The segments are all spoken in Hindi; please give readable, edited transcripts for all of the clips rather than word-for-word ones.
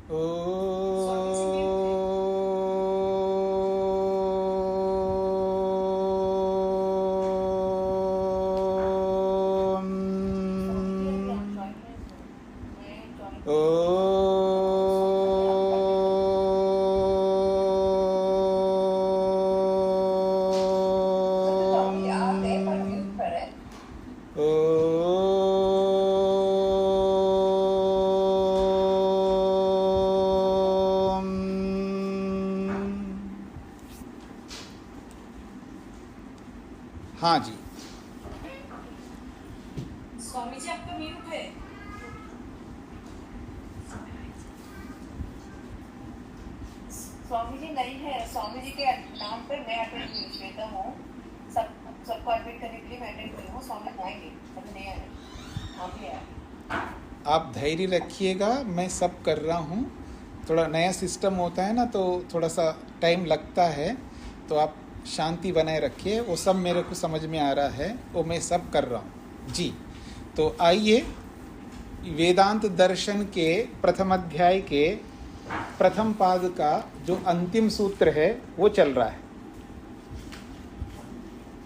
हाँ जी। स्वामी जी आपका म्यूट है। स्वामी जी नहीं है। स्वामी जी के नाम पर मैं अटेंड लेता हूँ। सबको एडमिट करने के लिए मैं अटेंड करी हूँ। स्वामी आएंगे, अभी नहीं आए, आप ही आए। आप धैर्य रखिएगा, मैं सब कर रहा हूँ। थोड़ा नया सिस्टम होता है ना, तो थोड़ा सा टाइम लगता है, तो आप शांति बनाए रखिए। वो सब मेरे को समझ में आ रहा है, वो मैं सब कर रहा हूँ जी। तो आइए, वेदांत दर्शन के प्रथम अध्याय के प्रथम पाद का जो अंतिम सूत्र है वो चल रहा है।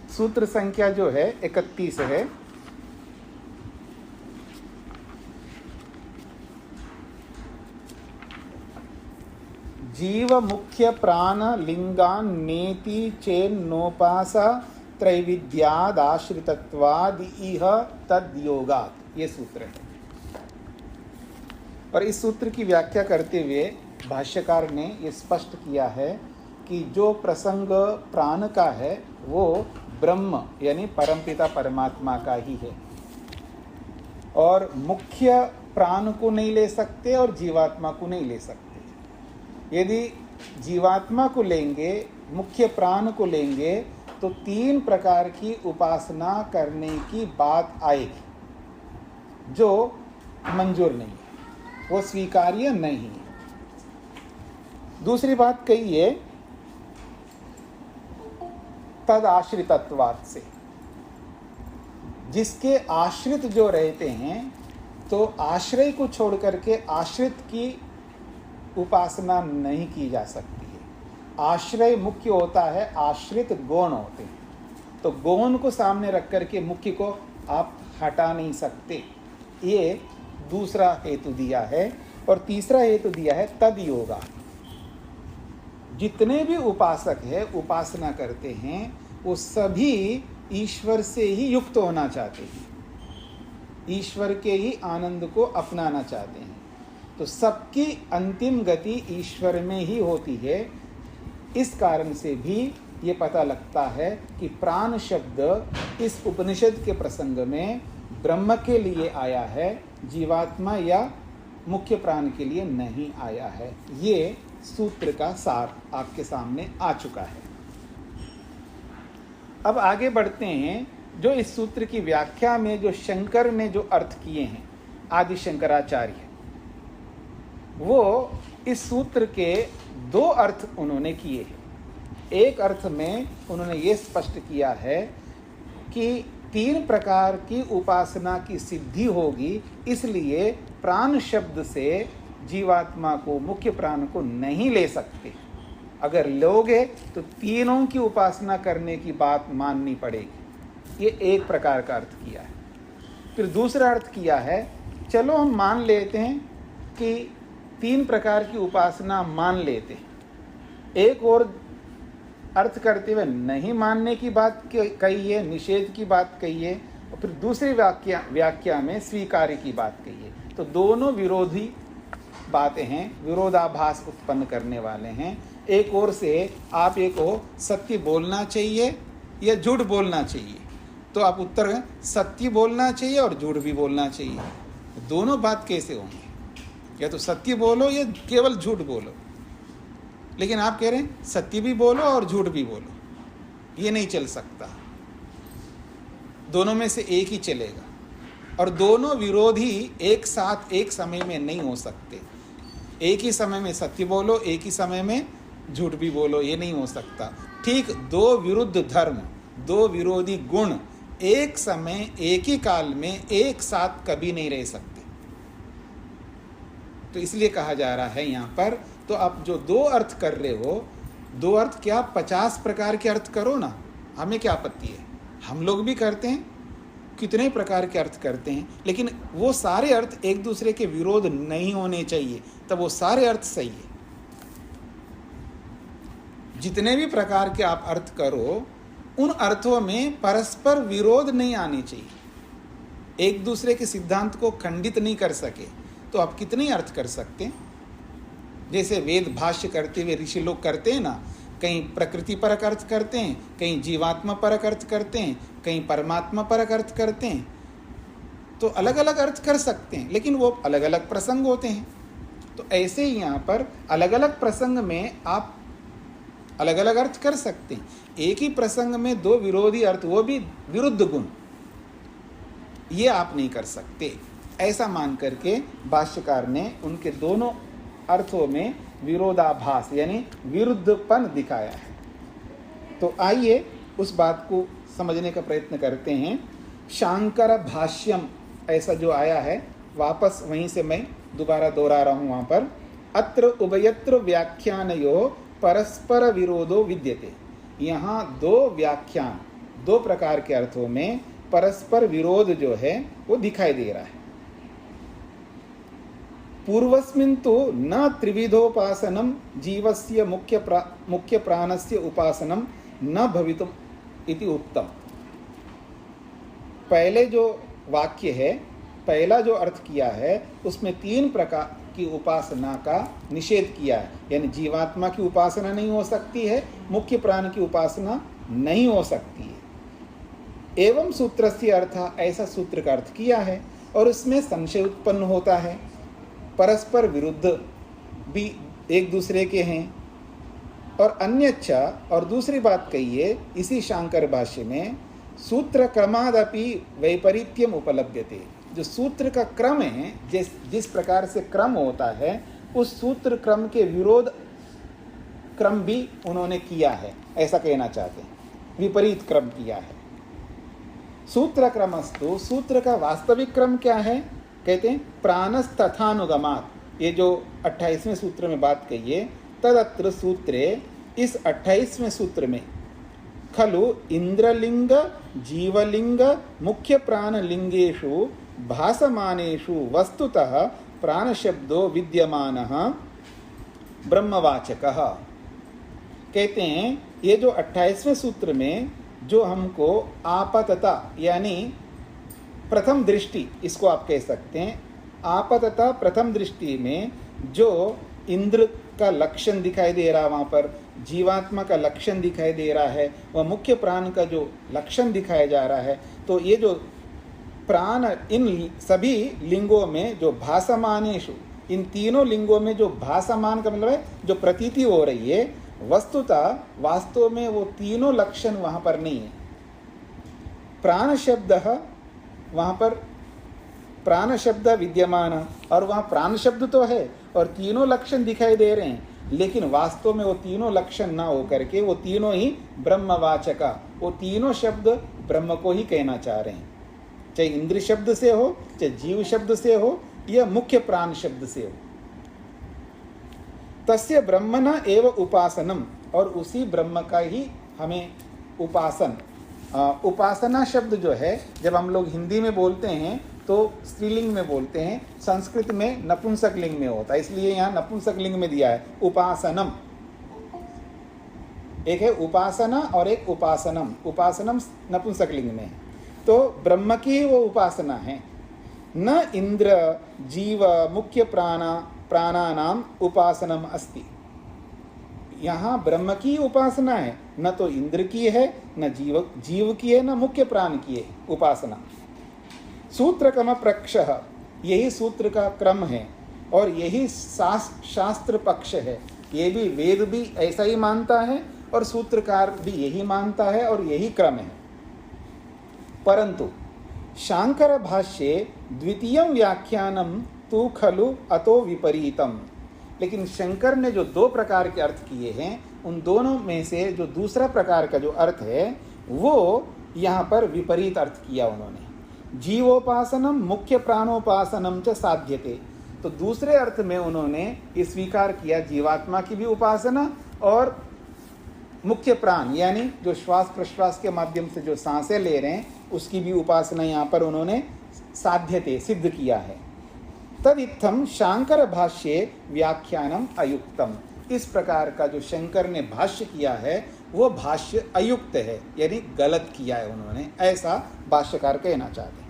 सूत्र संख्या जो है 31 है। जीव मुख्य प्राण लिंगान नेति चेन्नोपासा त्रैविध्यादाश्रितत्वाद इह तद योगात्, ये सूत्र है। और इस सूत्र की व्याख्या करते हुए भाष्यकार ने ये स्पष्ट किया है कि जो प्रसंग प्राण का है वो ब्रह्म यानी परमपिता परमात्मा का ही है, और मुख्य प्राण को नहीं ले सकते और जीवात्मा को नहीं ले सकते। यदि जीवात्मा को लेंगे, मुख्य प्राण को लेंगे, तो 3 प्रकार की उपासना करने की बात आएगी जो मंजूर नहीं है, वो स्वीकार्य नहीं है। दूसरी बात कही है तद आश्रितत्वाद से, जिसके आश्रित जो रहते हैं, तो आश्रय को छोड़ करके आश्रित की उपासना नहीं की जा सकती है। आश्रय मुख्य होता है, आश्रित गौण होते हैं, तो गौण को सामने रख करके मुख्य को आप हटा नहीं सकते। ये दूसरा हेतु दिया है। और तीसरा हेतु दिया है तद योगा। जितने भी उपासक है, उपासना करते हैं, वो सभी ईश्वर से ही युक्त होना चाहते हैं, ईश्वर के ही आनंद को अपनाना चाहते हैं। तो सबकी अंतिम गति ईश्वर में ही होती है। इस कारण से भी ये पता लगता है कि प्राण शब्द इस उपनिषद के प्रसंग में ब्रह्म के लिए आया है, जीवात्मा या मुख्य प्राण के लिए नहीं आया है। ये सूत्र का सार आपके सामने आ चुका है। अब आगे बढ़ते हैं। जो इस सूत्र की व्याख्या में जो शंकर ने जो अर्थ किए हैं, आदि शंकराचार्य, वो इस सूत्र के 2 अर्थ उन्होंने किए हैं। एक अर्थ में उन्होंने ये स्पष्ट किया है कि 3 प्रकार की उपासना की सिद्धि होगी, इसलिए प्राण शब्द से जीवात्मा को, मुख्य प्राण को नहीं ले सकते। अगर लोगे तो तीनों की उपासना करने की बात माननी पड़ेगी। ये एक प्रकार का अर्थ किया है। फिर दूसरा अर्थ किया है, चलो हम मान लेते हैं कि 3 प्रकार की उपासना मान लेते हैं। एक और अर्थ करते हुए नहीं मानने की बात कही है, निषेध की बात कही है, और फिर दूसरी व्याख्या में स्वीकार्य की बात कही है। तो दोनों विरोधी बातें हैं, विरोधाभास उत्पन्न करने वाले हैं। एक ओर से आप एक को सत्य बोलना चाहिए या झूठ बोलना चाहिए, तो आप उत्तर है सत्य बोलना चाहिए और झूठ भी बोलना चाहिए। दोनों बात कैसे होंगे? या तो सत्य बोलो या केवल झूठ बोलो। लेकिन आप कह रहे हैं सत्य भी बोलो और झूठ भी बोलो, ये नहीं चल सकता। दोनों में से एक ही चलेगा, और दोनों विरोधी एक साथ एक समय में नहीं हो सकते। एक ही समय में सत्य बोलो, एक ही समय में झूठ भी बोलो, ये नहीं हो सकता। ठीक 2 विरुद्ध धर्म, 2 विरोधी गुण एक समय, एक ही काल में एक साथ कभी नहीं रह सकते। तो इसलिए कहा जा रहा है यहाँ पर, तो आप जो दो अर्थ कर रहे हो, दो अर्थ क्या 50 प्रकार के अर्थ करो ना, हमें क्या आपत्ति है। हम लोग भी करते हैं, कितने प्रकार के अर्थ करते हैं, लेकिन वो सारे अर्थ एक दूसरे के विरोध नहीं होने चाहिए, तब वो सारे अर्थ सही है। जितने भी प्रकार के आप अर्थ करो, उन अर्थों में परस्पर विरोध नहीं आने चाहिए, एक दूसरे के सिद्धांत को खंडित नहीं कर सके, तो आप कितने अर्थ कर सकते हैं। जैसे वेद भाष्य करते हुए ऋषि लोग करते हैं ना, कहीं प्रकृति परक अर्थ करते हैं, कहीं जीवात्मा परक अर्थ करते हैं, कहीं परमात्मा परक अर्थ करते हैं, तो अलग अलग अर्थ कर सकते हैं, लेकिन वो अलग अलग प्रसंग होते हैं। तो ऐसे ही यहाँ पर अलग अलग प्रसंग में आप अलग अलग अर्थ कर सकते हैं। एक ही प्रसंग में दो विरोधी अर्थ, वो भी विरुद्ध गुण, ये आप नहीं कर सकते। ऐसा मान करके भाष्यकार ने उनके दोनों अर्थों में विरोधाभास यानी विरुद्धपन दिखाया है। तो आइए उस बात को समझने का प्रयत्न करते हैं। शांकर भाष्यम ऐसा जो आया है, वापस वहीं से मैं दोबारा दोहरा रहा हूँ वहाँ पर, अत्र उभयत्र व्याख्यानयो परस्पर विरोधो विद्यते। यहाँ दो व्याख्यान, दो प्रकार के अर्थों में परस्पर विरोध जो है वो दिखाई दे रहा है। पूर्वस्मिन् तो न त्रिविधोपासनम जीवस्य मुख्य प्राणस्य उपासनम न भवितुम इति उक्तम। पहले जो वाक्य है, पहला जो अर्थ किया है, उसमें तीन प्रकार की उपासना का निषेध किया है, यानी जीवात्मा की उपासना नहीं हो सकती है, मुख्य प्राण की उपासना नहीं हो सकती है। एवं सूत्रस्य अर्थ, ऐसा सूत्र का अर्थ किया है, और उसमें संशय उत्पन्न होता है, परस्पर विरुद्ध भी एक दूसरे के हैं। और अन्यच्च, और दूसरी बात कहिए इसी शांकर भाष्य में, सूत्र क्रमादपि वैपरीत्यम उपलभ्यते। जो सूत्र का क्रम है, जिस प्रकार से क्रम होता है, उस सूत्र क्रम के विरोध क्रम भी उन्होंने किया है, ऐसा कहना चाहते हैं, विपरीत क्रम किया है। सूत्र क्रमस्तु, सूत्र का वास्तविक क्रम क्या है, कहते हैं प्राणस्तथानुगमात्। ये जो 28वें सूत्र में बात कही है, तदत्र सूत्रे, इस 28वें सूत्र में, खलु इंद्रलिंग जीवलिंग मुख्य प्राणलिंगेषु भासमानेषु वस्तुतः प्राणशब्दो विद्यमानः ब्रह्मवाचकः। कहते हैं ये जो 28वें सूत्र में जो हमको आपतता यानी प्रथम दृष्टि, इसको आप कह सकते हैं, आपतता प्रथम दृष्टि में जो इंद्र का लक्षण दिखाई दे रहा, वहाँ पर जीवात्मा का लक्षण दिखाई दे रहा है, वह मुख्य प्राण का जो लक्षण दिखाया जा रहा है, तो ये जो प्राण इन सभी लिंगों में जो भासमानेषु, इन तीनों लिंगों में जो भासमान का मतलब है जो प्रतीति हो रही है, वस्तुतः वास्तव में वो तीनों लक्षण वहाँ पर नहीं है। प्राण शब्द, वहाँ पर प्राण शब्द विद्यमान, और वहाँ प्राण शब्द तो है और तीनों लक्षण दिखाई दे रहे हैं, लेकिन वास्तव में वो तीनों लक्षण ना हो करके वो तीनों ही ब्रह्मवाचका, वो तीनों शब्द ब्रह्म को ही कहना चाह रहे हैं, चाहे इंद्र शब्द से हो, चाहे जीव शब्द से हो, या मुख्य प्राण शब्द से हो। तस्य ब्रह्मण एव उपासनम, और उसी ब्रह्म का ही हमें उपासना शब्द जो है, जब हम लोग हिंदी में बोलते हैं तो स्त्रीलिंग में बोलते हैं, संस्कृत में नपुंसक लिंग में होता है, इसलिए यहाँ नपुंसक लिंग में दिया है उपासनम। एक है उपासना और एक उपासनम, उपासनम नपुंसक लिंग में है, तो ब्रह्म की वो उपासना है। न इंद्र जीव मुख्य प्राणानाम उपासनम अस्ति, यहाँ ब्रह्म की उपासना है, न तो इंद्र की है, न जीव की है, न मुख्य प्राण की है उपासना। सूत्र क्रम प्रक्षः, यही सूत्र का क्रम है और यही शास्त्र पक्ष है। ये भी वेद भी ऐसा ही मानता है और सूत्रकार भी यही मानता है और यही क्रम है। परंतु शांकर भाष्ये द्वितीयं व्याख्यानम तु खलु अतो विपरीतम, लेकिन शंकर ने जो दो प्रकार के अर्थ किए हैं, उन दोनों में से जो दूसरा प्रकार का जो अर्थ है वो यहाँ पर विपरीत अर्थ किया उन्होंने। जीवोपासनम मुख्य प्राणोपासनम च साध्यते, तो दूसरे अर्थ में उन्होंने ये स्वीकार किया जीवात्मा की भी उपासना और मुख्य प्राण यानी जो श्वास प्रश्वास के माध्यम से जो सांसें ले रहे हैं उसकी भी उपासना यहाँ पर उन्होंने साध्यते सिद्ध किया है। तदित्थम शांकर भाष्ये व्याख्यानम अयुक्तम, इस प्रकार का जो शंकर ने भाष्य किया है वो भाष्य अयुक्त है, यानी गलत किया है उन्होंने, ऐसा भाष्यकार कहना चाहते हैं।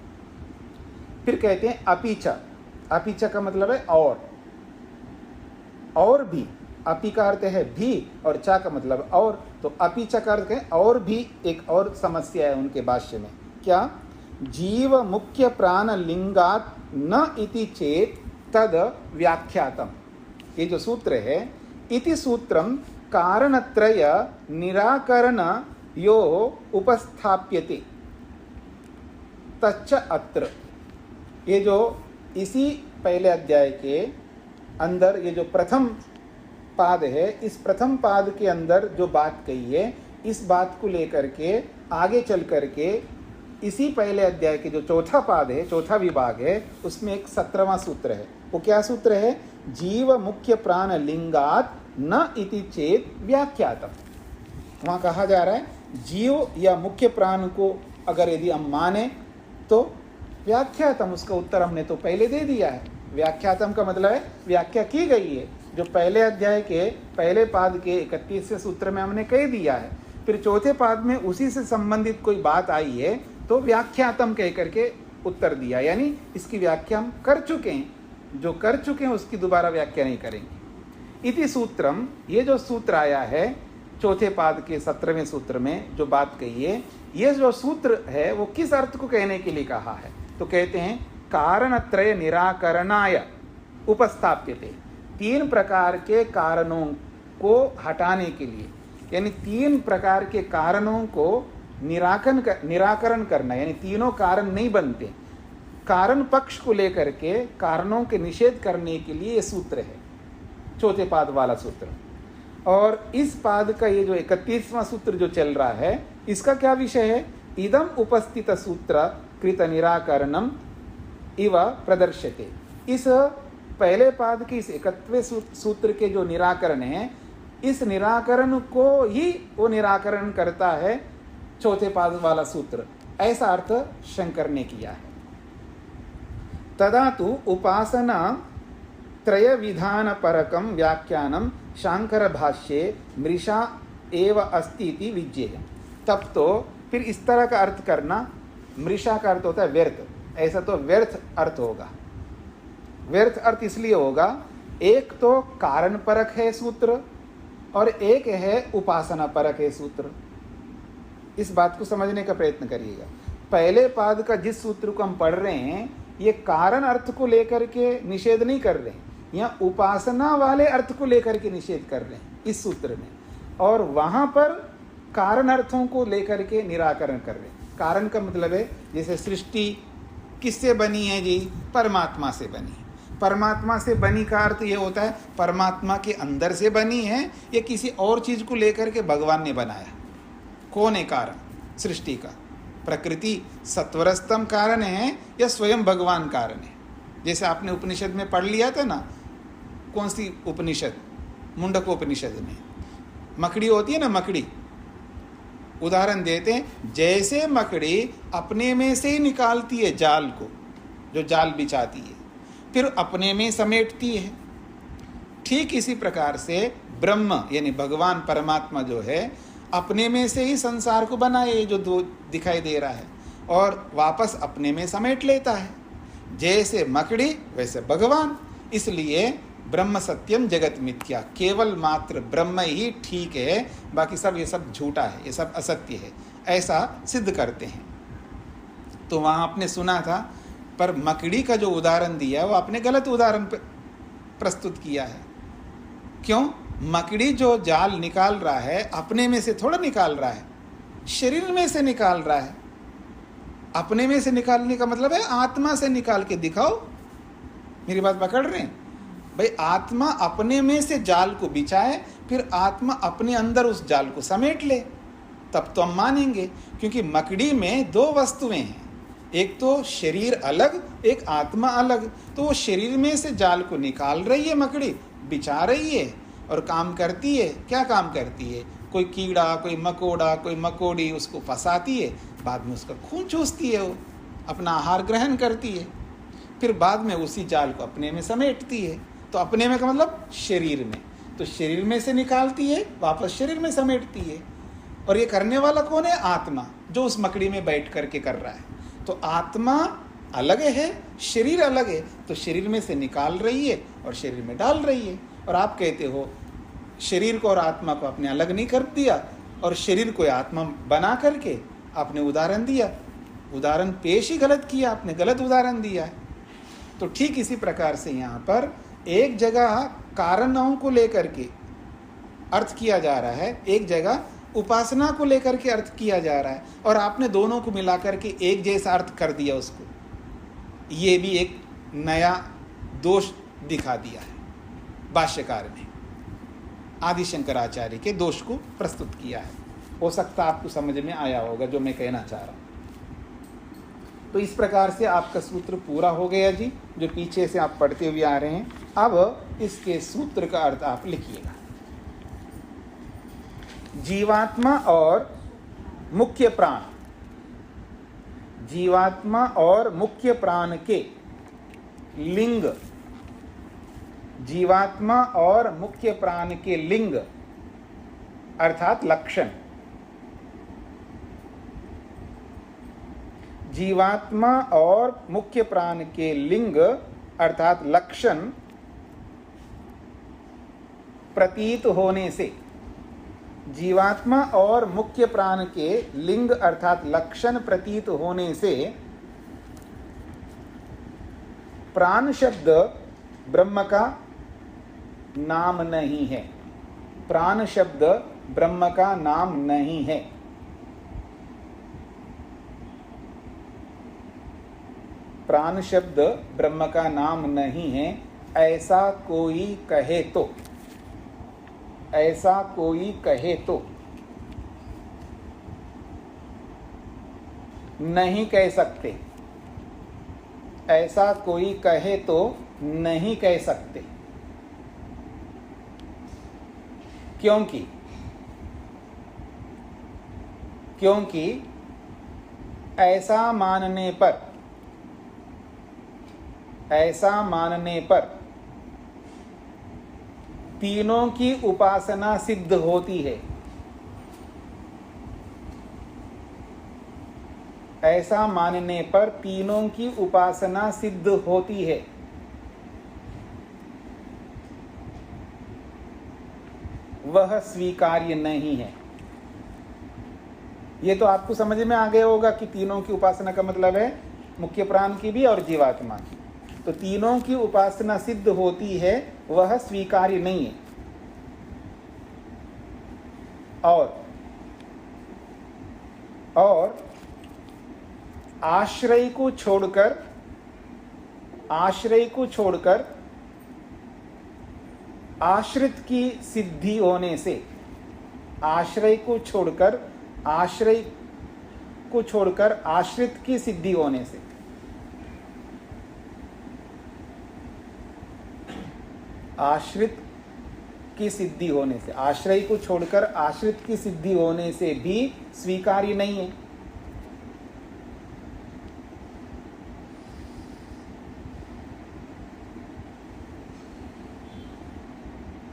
फिर कहते हैं अपीच, अपीच का मतलब है और भी, अपी का अर्थ है भी और चा का मतलब और, तो अपीच का अर्थ है और भी एक और समस्या है उनके भाष्य में। क्या? जीव मुख्य प्राण लिंगात न इति चेत तद व्याख्यातम, ये जो सूत्र है इति सूत्रम कारणत्रय निराकरण यो उपस्थाप्यते तच्च अत्र, ये जो इसी पहले अध्याय के अंदर ये जो प्रथम पाद है, इस प्रथम पाद के अंदर जो बात कही है, इस बात को लेकर के आगे चल करके इसी पहले अध्याय के जो चौथा पाद है, चौथा विभाग है, उसमें एक 17वां सूत्र है। वो क्या सूत्र है? जीव मुख्य प्राण लिंगात न इति चेत व्याख्यातम। वहाँ कहा जा रहा है जीव या मुख्य प्राण को अगर यदि हम माने तो व्याख्यातम, उसका उत्तर हमने तो पहले दे दिया है। व्याख्यातम का मतलब है व्याख्या की गई है, जो पहले अध्याय के पहले पाद के 31वें सूत्र में हमने कह दिया है। फिर चौथे पाद में उसी से संबंधित कोई बात आई है तो व्याख्यातम कह करके उत्तर दिया, यानी इसकी व्याख्या हम कर चुके हैं, जो कर चुके हैं उसकी दोबारा व्याख्या नहीं करेंगे। इति सूत्रम, ये जो सूत्र आया है चौथे पाद के 17वें सूत्र में जो बात कही है, ये जो सूत्र है वो किस अर्थ को कहने के लिए कहा है? तो कहते हैं कारणत्रय निराकरणाय उपस्थाप्यते, 3 प्रकार के कारणों को हटाने के लिए, यानी 3 प्रकार के कारणों को निराकरण करना, यानी तीनों कारण नहीं बनते, कारण पक्ष को लेकर के कारणों के निषेध करने के लिए ये सूत्र है, चौथे पाद वाला सूत्र। और इस पाद का ये जो 31वां सूत्र जो चल रहा है, इसका क्या विषय है? इदम उपस्थित सूत्र कृत निराकरणम इव प्रदर्श्यते। इस पहले पाद के इस 31वें सूत्र के जो निराकरण है, इस निराकरण को ही वो निराकरण करता है चौथे पाद वाला सूत्र, ऐसा अर्थ शंकर ने किया है। तदा तु उपासना त्रय विधान परकम व्याख्यानम शांकर भाष्ये मृषा एव अस्ति इति विज्ञेय। तब तो फिर इस तरह का अर्थ करना, मृषा का अर्थ होता है व्यर्थ, ऐसा तो व्यर्थ अर्थ होगा। व्यर्थ अर्थ इसलिए होगा, एक तो कारण परक है सूत्र और एक है उपासना परक है सूत्र। इस बात को समझने का प्रयत्न करिएगा। पहले पाद का जिस सूत्र को हम पढ़ रहे हैं, ये कारण अर्थ को लेकर के निषेध नहीं कर रहे हैं, यहाँ उपासना वाले अर्थ को लेकर के निषेध कर रहे हैं इस सूत्र में, और वहाँ पर कारण अर्थों को लेकर के निराकरण कर रहे हैं। कारण का मतलब है जैसे सृष्टि किससे बनी है जी? परमात्मा से बनी है। परमात्मा से बनी का अर्थ ये होता है परमात्मा के अंदर से बनी है या किसी और चीज़ को लेकर के भगवान ने बनाया। कौन है कारण? सृष्टि का प्रकृति सत्वरस्तम कारण है या स्वयं भगवान कारण है? जैसे आपने उपनिषद में पढ़ लिया था ना, कौन सी उपनिषद? मुंडक उपनिषद में मकड़ी होती है ना, मकड़ी उदाहरण देते हैं, जैसे मकड़ी अपने में से ही निकालती है जाल को, जो जाल बिछाती है, फिर अपने में समेटती है, ठीक इसी प्रकार से ब्रह्म यानी भगवान परमात्मा जो है अपने में से ही संसार को बनाए, जो दो दिखाई दे रहा है, और वापस अपने में समेट लेता है। जैसे मकड़ी वैसे भगवान। इसलिए ब्रह्म सत्यम जगत मिथ्या, केवल मात्र ब्रह्म ही ठीक है, बाकी सब ये सब झूठा है, ये सब असत्य है, ऐसा सिद्ध करते हैं। तो वहाँ आपने सुना था, पर मकड़ी का जो उदाहरण दिया है वो आपने गलत उदाहरण प्रस्तुत किया है। क्यों? मकड़ी जो जाल निकाल रहा है अपने में से थोड़ा निकाल रहा है, शरीर में से निकाल रहा है। अपने में से निकालने का मतलब है आत्मा से निकाल के दिखाओ। मेरी बात पकड़ रहे हैं भाई? आत्मा अपने में से जाल को बिछाए, फिर आत्मा अपने अंदर उस जाल को समेट ले, तब तो हम मानेंगे। क्योंकि मकड़ी में दो वस्तुएं हैं, एक तो शरीर अलग, एक आत्मा अलग। तो वो शरीर में से जाल को निकाल रही है मकड़ी, बिछा रही है और काम करती है। क्या काम करती है? कोई कीड़ा, कोई मकोड़ा, कोई मकोड़ी उसको फंसाती है, बाद में उसका खून चूसती है, वो अपना आहार ग्रहण करती है, फिर बाद में उसी जाल को अपने में समेटती है। तो अपने में का मतलब शरीर में, तो शरीर में से निकालती है, वापस शरीर में समेटती है। और ये करने वाला कौन है? आत्मा, जो उस मकड़ी में बैठ करके कर रहा है। तो आत्मा अलग है, शरीर अलग है। तो शरीर में से निकाल रही है और शरीर में डाल रही है। और आप कहते हो शरीर को और आत्मा को आपने अलग नहीं कर दिया, और शरीर को आत्मा बना करके आपने उदाहरण दिया। उदाहरण पेश ही गलत किया आपने, गलत उदाहरण दिया है। तो ठीक इसी प्रकार से यहाँ पर एक जगह कारणों को लेकर के अर्थ किया जा रहा है, एक जगह उपासना को लेकर के अर्थ किया जा रहा है, और आपने दोनों को मिलाकर के एक जैसा अर्थ कर दिया उसको। ये भी एक नया दोष दिखा दिया है भाष्यकार ने, आदि शंकराचार्य के दोष को प्रस्तुत किया है। हो सकता आपको समझ में आया होगा जो मैं कहना चाह रहा हूँ। तो इस प्रकार से आपका सूत्र पूरा हो गया जी, जो पीछे से आप पढ़ते हुए आ रहे हैं। अब इसके सूत्र का अर्थ आप लिखिएगा। जीवात्मा और मुख्य प्राण, जीवात्मा और मुख्य प्राण के लिंग, जीवात्मा और मुख्य प्राण के लिंग अर्थात लक्षण, जीवात्मा और मुख्य प्राण के लिंग अर्थात लक्षण प्रतीत होने से, जीवात्मा और मुख्य प्राण के लिंग अर्थात लक्षण प्रतीत होने से प्राण शब्द ब्रह्म का नाम नहीं है। प्राण शब्द ब्रह्म का नाम नहीं है। प्राण शब्द ब्रह्म का नाम नहीं है, ऐसा कोई कहे तो, ऐसा कोई कहे तो, नहीं कह सकते, ऐसा कोई कहे तो नहीं कह सकते। क्योंकि ऐसा मानने पर, ऐसा मानने पर तीनों की उपासना सिद्ध होती है। ऐसा मानने पर तीनों की उपासना सिद्ध होती है। वह स्वीकार्य नहीं है। ये तो आपको समझ में आ गया होगा कि तीनों की उपासना का मतलब है मुख्य प्राण की भी और जीवात्मा की। तो तीनों की उपासना सिद्ध होती है, वह स्वीकार्य नहीं है। और आश्रय को छोड़कर, आश्रय को छोड़कर आश्रित की सिद्धि होने से, आश्रय को छोड़कर, आश्रय को छोड़कर आश्रित की सिद्धि होने से, आश्रित की सिद्धि होने से, आश्रय को छोड़कर आश्रित की सिद्धि होने से भी स्वीकार्य नहीं है।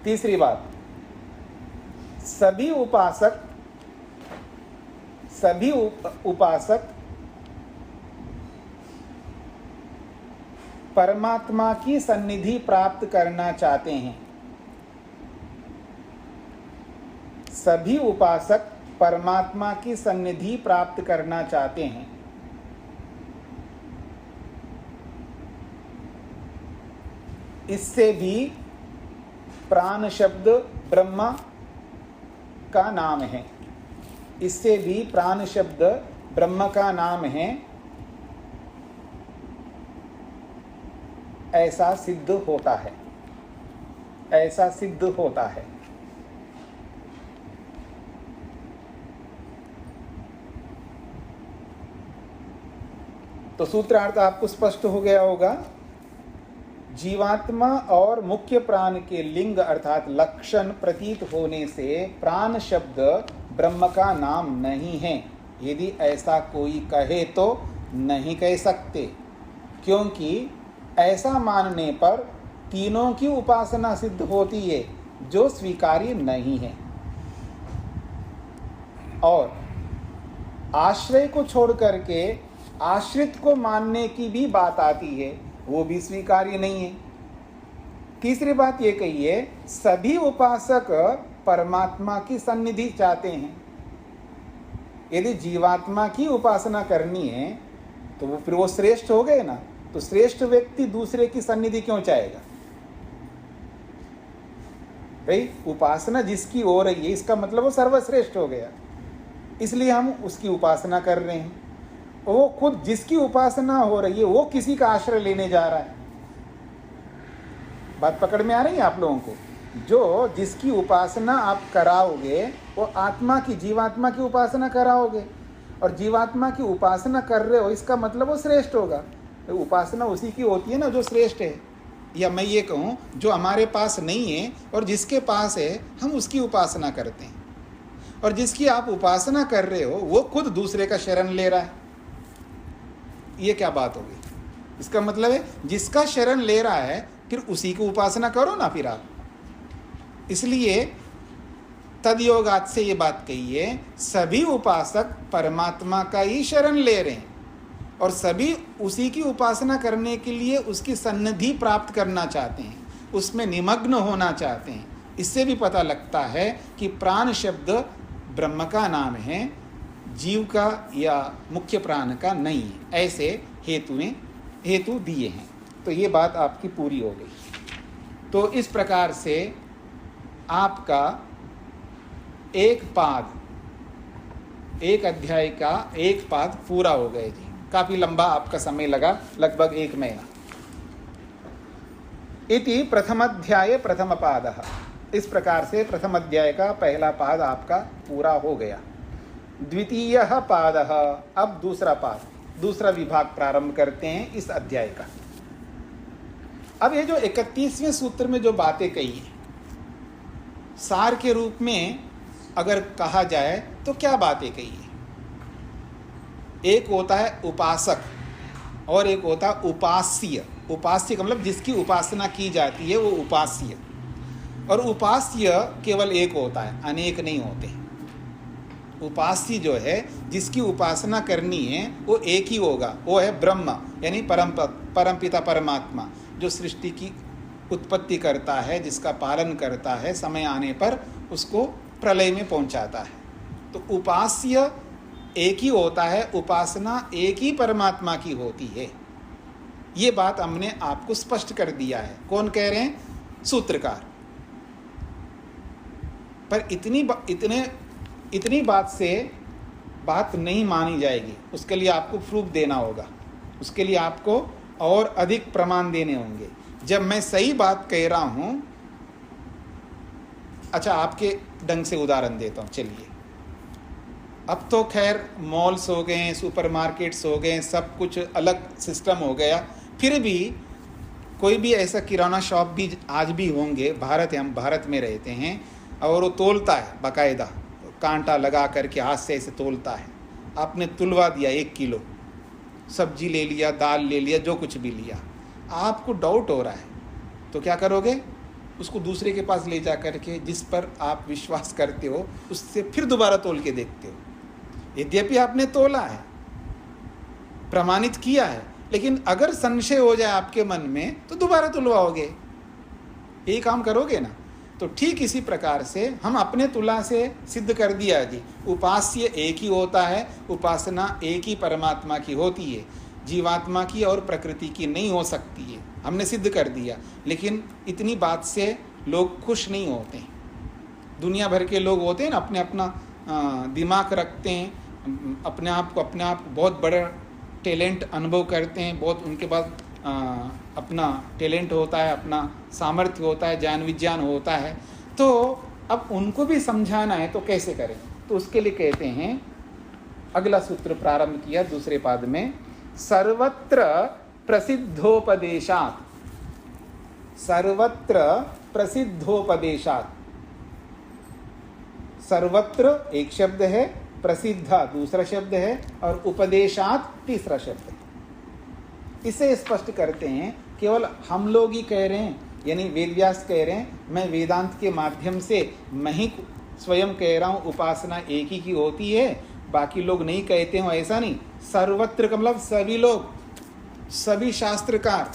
तीसरी बात, सभी उपासक परमात्मा की सन्निधि प्राप्त करना चाहते हैं। सभी उपासक परमात्मा की सन्निधि प्राप्त करना चाहते हैं। इससे भी प्राण शब्द ब्रह्मा का नाम है, इससे भी प्राण शब्द ब्रह्म का नाम है, ऐसा सिद्ध होता है, ऐसा सिद्ध होता है। तो सूत्रार्थ आपको स्पष्ट हो गया होगा। जीवात्मा और मुख्य प्राण के लिंग अर्थात लक्षण प्रतीत होने से प्राण शब्द ब्रह्म का नाम नहीं है। यदि ऐसा कोई कहे तो नहीं कह सकते, क्योंकि ऐसा मानने पर तीनों की उपासना सिद्ध होती है जो स्वीकार्य नहीं है, और आश्रय को छोड़ करके आश्रित को मानने की भी बात आती है, वो भी स्वीकार्य नहीं है। तीसरी बात ये कही है, सभी उपासक परमात्मा की सन्निधि चाहते हैं। यदि जीवात्मा की उपासना करनी है तो वो फिर वो श्रेष्ठ हो गए ना, तो श्रेष्ठ व्यक्ति दूसरे की सन्निधि क्यों चाहेगा भाई? उपासना जिसकी हो रही है इसका मतलब वो सर्वश्रेष्ठ हो गया, इसलिए हम उसकी उपासना कर रहे हैं। वो खुद जिसकी उपासना हो रही है वो किसी का आश्रय लेने जा रहा है। बात पकड़ में आ रही है आप लोगों को? जो जिसकी उपासना आप कराओगे वो आत्मा की, जीवात्मा की उपासना कराओगे, और जीवात्मा की उपासना कर रहे हो इसका मतलब वो श्रेष्ठ होगा। तो उपासना उसी की होती है ना जो श्रेष्ठ है। या मैं ये कहूँ, जो हमारे पास नहीं है और जिसके पास है हम उसकी उपासना करते हैं, और जिसकी आप उपासना कर रहे हो वो खुद दूसरे का शरण ले रहा है। ये क्या बात होगी? इसका मतलब है जिसका शरण ले रहा है फिर उसी की उपासना करो ना फिर आप। इसलिए तदयोगात से ये बात कही है, सभी उपासक परमात्मा का ही शरण ले रहे हैं और सभी उसी की उपासना करने के लिए उसकी सन्निधि प्राप्त करना चाहते हैं, उसमें निमग्न होना चाहते हैं। इससे भी पता लगता है कि प्राण शब्द ब्रह्म का नाम है, जीव का या मुख्य प्राण का नहीं है। ऐसे हेतु दिए हैं। तो ये बात आपकी पूरी हो गई। तो इस प्रकार से आपका एक पाद, एक अध्याय का एक पाद पूरा हो गए जी। काफी लंबा आपका समय लगा, लगभग 1 महीना। इति प्रथमाध्याय प्रथम पादः। इस प्रकार से प्रथम अध्याय का पहला पाद आपका पूरा हो गया। द्वितीय पादः, अब दूसरा पाद, दूसरा विभाग प्रारंभ करते हैं इस अध्याय का। अब ये जो 31वें सूत्र में जो बातें कही है, सार के रूप में अगर कहा जाए तो क्या बातें कही है? एक होता है उपासक और एक होता है उपास्य। उपास्य का मतलब जिसकी उपासना की जाती है वो उपास्य, और उपास्य केवल एक होता है, अनेक नहीं होते। उपास्य जो है जिसकी उपासना करनी है वो एक ही होगा, वो है ब्रह्म, यानी परमपिता परमात्मा, जो सृष्टि की उत्पत्ति करता है, जिसका पालन करता है, समय आने पर उसको प्रलय में पहुंचाता है। तो उपास्य एक ही होता है, उपासना एक ही परमात्मा की होती है। ये बात हमने आपको स्पष्ट कर दिया है। कौन कह रहे हैं? सूत्रकार। पर इतनी बात से बात नहीं मानी जाएगी, उसके लिए आपको प्रूफ देना होगा, उसके लिए आपको और अधिक प्रमाण देने होंगे। जब मैं सही बात कह रहा हूं, अच्छा आपके ढंग से उदाहरण देता हूं। चलिए, अब तो खैर मॉल्स हो गए, सुपरमार्केट्स हो गए, सब कुछ अलग सिस्टम हो गया, फिर भी कोई भी ऐसा किराना शॉप भी आज भी होंगे। हम भारत में रहते हैं, और वो तोलता है बाकायदा, कांटा लगा करके हाथ से ऐसे तोलता है। आपने तुलवा दिया 1 किलो, सब्जी ले लिया, दाल ले लिया, जो कुछ भी लिया, आपको डाउट हो रहा है तो क्या करोगे? उसको दूसरे के पास ले जा करके, जिस पर आप विश्वास करते हो, उससे फिर दोबारा तोल के देखते हो। यद्यपि आपने तोला है, प्रमाणित किया है, लेकिन अगर संशय हो जाए आपके मन में तो दोबारा तुलवाओगे। यही काम करोगे ना? तो ठीक इसी प्रकार से हम अपने तुला से सिद्ध कर दिया जी, उपास्य एक ही होता है, उपासना एक ही परमात्मा की होती है, जीवात्मा की और प्रकृति की नहीं हो सकती है। हमने सिद्ध कर दिया। लेकिन इतनी बात से लोग खुश नहीं होते। दुनिया भर के लोग होते हैं ना, अपने अपना दिमाग रखते हैं, अपने आप को बहुत बड़ा टैलेंट अनुभव करते हैं, बहुत उनके पास अपना टैलेंट होता है, अपना सामर्थ्य होता है, ज्ञान विज्ञान होता है। तो अब उनको भी समझाना है तो कैसे करें? तो उसके लिए कहते हैं, अगला सूत्र प्रारंभ किया दूसरे पाद में, सर्वत्र प्रसिद्धोपदेशात्, सर्वत्र प्रसिद्धोपदेशात्। सर्वत्र एक शब्द है, प्रसिद्ध दूसरा शब्द है, और उपदेशात् तीसरा शब्द है। इसे स्पष्ट करते हैं, केवल हम लोग ही कह रहे हैं, यानी वेदव्यास कह रहे हैं मैं वेदांत के माध्यम से मैं ही स्वयं कह रहा हूँ उपासना एक ही की होती है, बाकी लोग नहीं कहते हो, ऐसा नहीं। सर्वत्र का मतलब सभी लोग, सभी शास्त्रकार,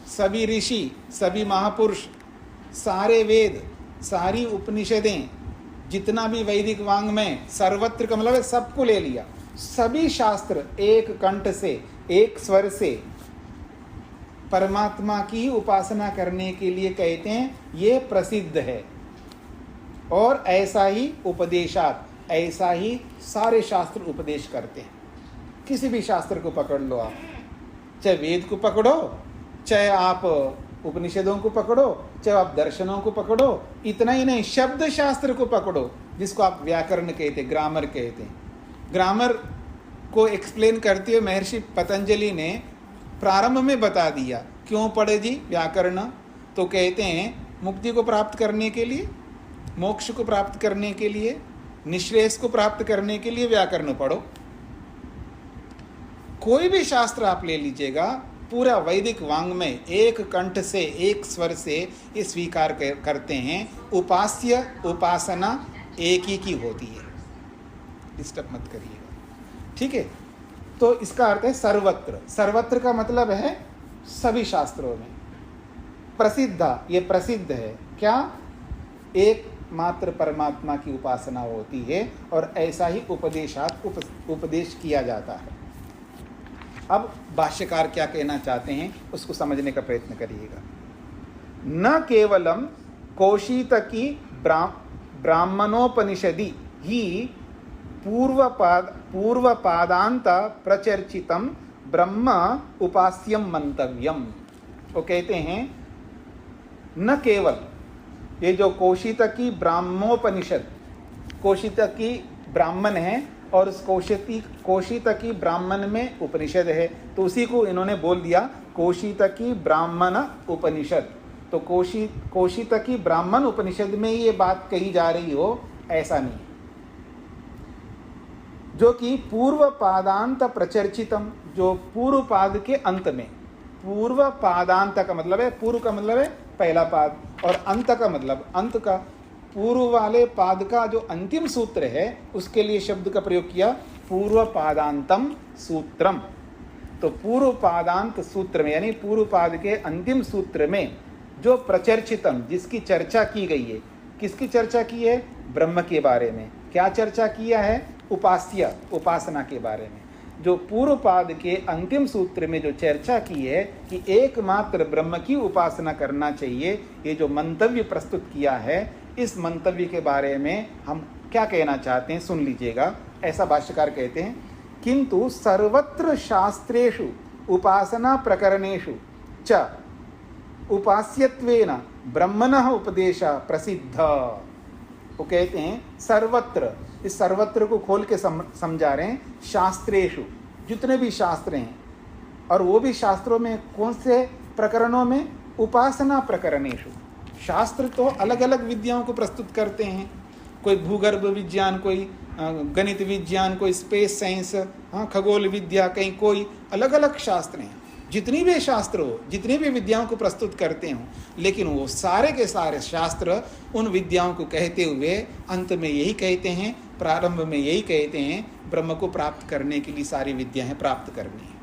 सभी ऋषि, सभी महापुरुष, सारे वेद, सारी उपनिषदें, जितना भी वैदिक वाङ्मय, सर्वत्र का मतलब सबको ले लिया। सभी शास्त्र एक कंठ से, एक स्वर से परमात्मा की उपासना करने के लिए कहते हैं, ये प्रसिद्ध है। और ऐसा ही उपदेशात, ऐसा ही सारे शास्त्र उपदेश करते हैं। किसी भी शास्त्र को पकड़ लो आप, चाहे वेद को पकड़ो, चाहे आप उपनिषदों को पकड़ो, चाहे आप दर्शनों को पकड़ो, इतना ही नहीं, शब्द शास्त्र को पकड़ो, जिसको आप व्याकरण कहते, ग्रामर कहते हैं। ग्रामर को एक्सप्लेन करते हुए महर्षि पतंजलि ने प्रारंभ में बता दिया, क्यों पढ़े जी व्याकरण? तो कहते हैं मुक्ति को प्राप्त करने के लिए, मोक्ष को प्राप्त करने के लिए, निश्रेयस को प्राप्त करने के लिए व्याकरण पढ़ो। कोई भी शास्त्र आप ले लीजिएगा, पूरा वैदिक वाङ्मय एक कंठ से, एक स्वर से ये स्वीकार करते हैं, उपास्य उपासना एक ही की होती है। डिस्टर्ब मत करिएगा, ठीक है। तो इसका अर्थ है सर्वत्र। सर्वत्र का मतलब है सभी शास्त्रों में। प्रसिद्ध, ये प्रसिद्ध है क्या? एकमात्र परमात्मा की उपासना होती है, और ऐसा ही उपदेशात उपदेश किया जाता है। अब भाष्यकार क्या कहना चाहते हैं उसको समझने का प्रयत्न करिएगा। न केवलम कौशीतकी ब्राह्मणोपनिषदि ही पूर्वपादांत प्रचर्चितम ब्रह्म उपास्यम मंतव्यम। वो कहते हैं न केवल ये जो कौशितकी ब्राह्मोपनिषद, कौशितकी ब्राह्मण है और उस कौशितकी ब्राह्मण में उपनिषद है, तो उसी को इन्होंने बोल दिया कौशितकी ब्राह्मण उपनिषद। तो कौशितकी ब्राह्मण उपनिषद में ये बात कही जा रही हो, ऐसा नहीं, जो कि पूर्व पादांत प्रचर्चितम, जो पूर्व पाद के अंत में, पूर्व पादांत का मतलब है, पूर्व का मतलब है पहला पाद, और अंत का मतलब अंत का, पूर्व वाले पाद का जो अंतिम सूत्र है उसके लिए शब्द का प्रयोग किया पूर्व पादांतम सूत्रम। तो पूर्व पादांत सूत्र में, यानी पूर्व पाद के अंतिम सूत्र में जो प्रचर्चितम, जिसकी चर्चा की गई है, किसकी चर्चा की है? ब्रह्म के बारे में। क्या चर्चा किया है? उपास्य, उपासना के बारे में। जो पूर्व पाद के अंतिम सूत्र में जो चर्चा की है कि एकमात्र ब्रह्म की उपासना करना चाहिए, ये जो मंतव्य प्रस्तुत किया है, इस मंतव्य के बारे में हम क्या कहना चाहते हैं सुन लीजिएगा। ऐसा भाष्यकार कहते हैं, किंतु सर्वत्र शास्त्रेषु उपासना प्रकरणेषु च उपास्यत्वेन ब्रह्मणः उपदेशः प्रसिद्ध। वो कहते हैं सर्वत्र, इस सर्वत्र को खोल के समझा रहे हैं, शास्त्रेषु, जितने भी शास्त्र हैं, और वो भी शास्त्रों में कौन से प्रकरणों में? उपासना प्रकरणेषु। शास्त्र तो अलग अलग विद्याओं को प्रस्तुत करते हैं, कोई भूगर्भ विज्ञान, कोई गणित विज्ञान, कोई स्पेस साइंस, खगोल विद्या, कहीं कोई अलग अलग शास्त्र हैं। जितनी भी शास्त्र हो, जितनी भी विद्याओं को प्रस्तुत करते हों, लेकिन वो सारे के सारे शास्त्र उन विद्याओं को कहते हुए अंत में यही कहते हैं, प्रारंभ में यही कहते हैं, ब्रह्म को प्राप्त करने के लिए सारी विद्याएं प्राप्त करनी है।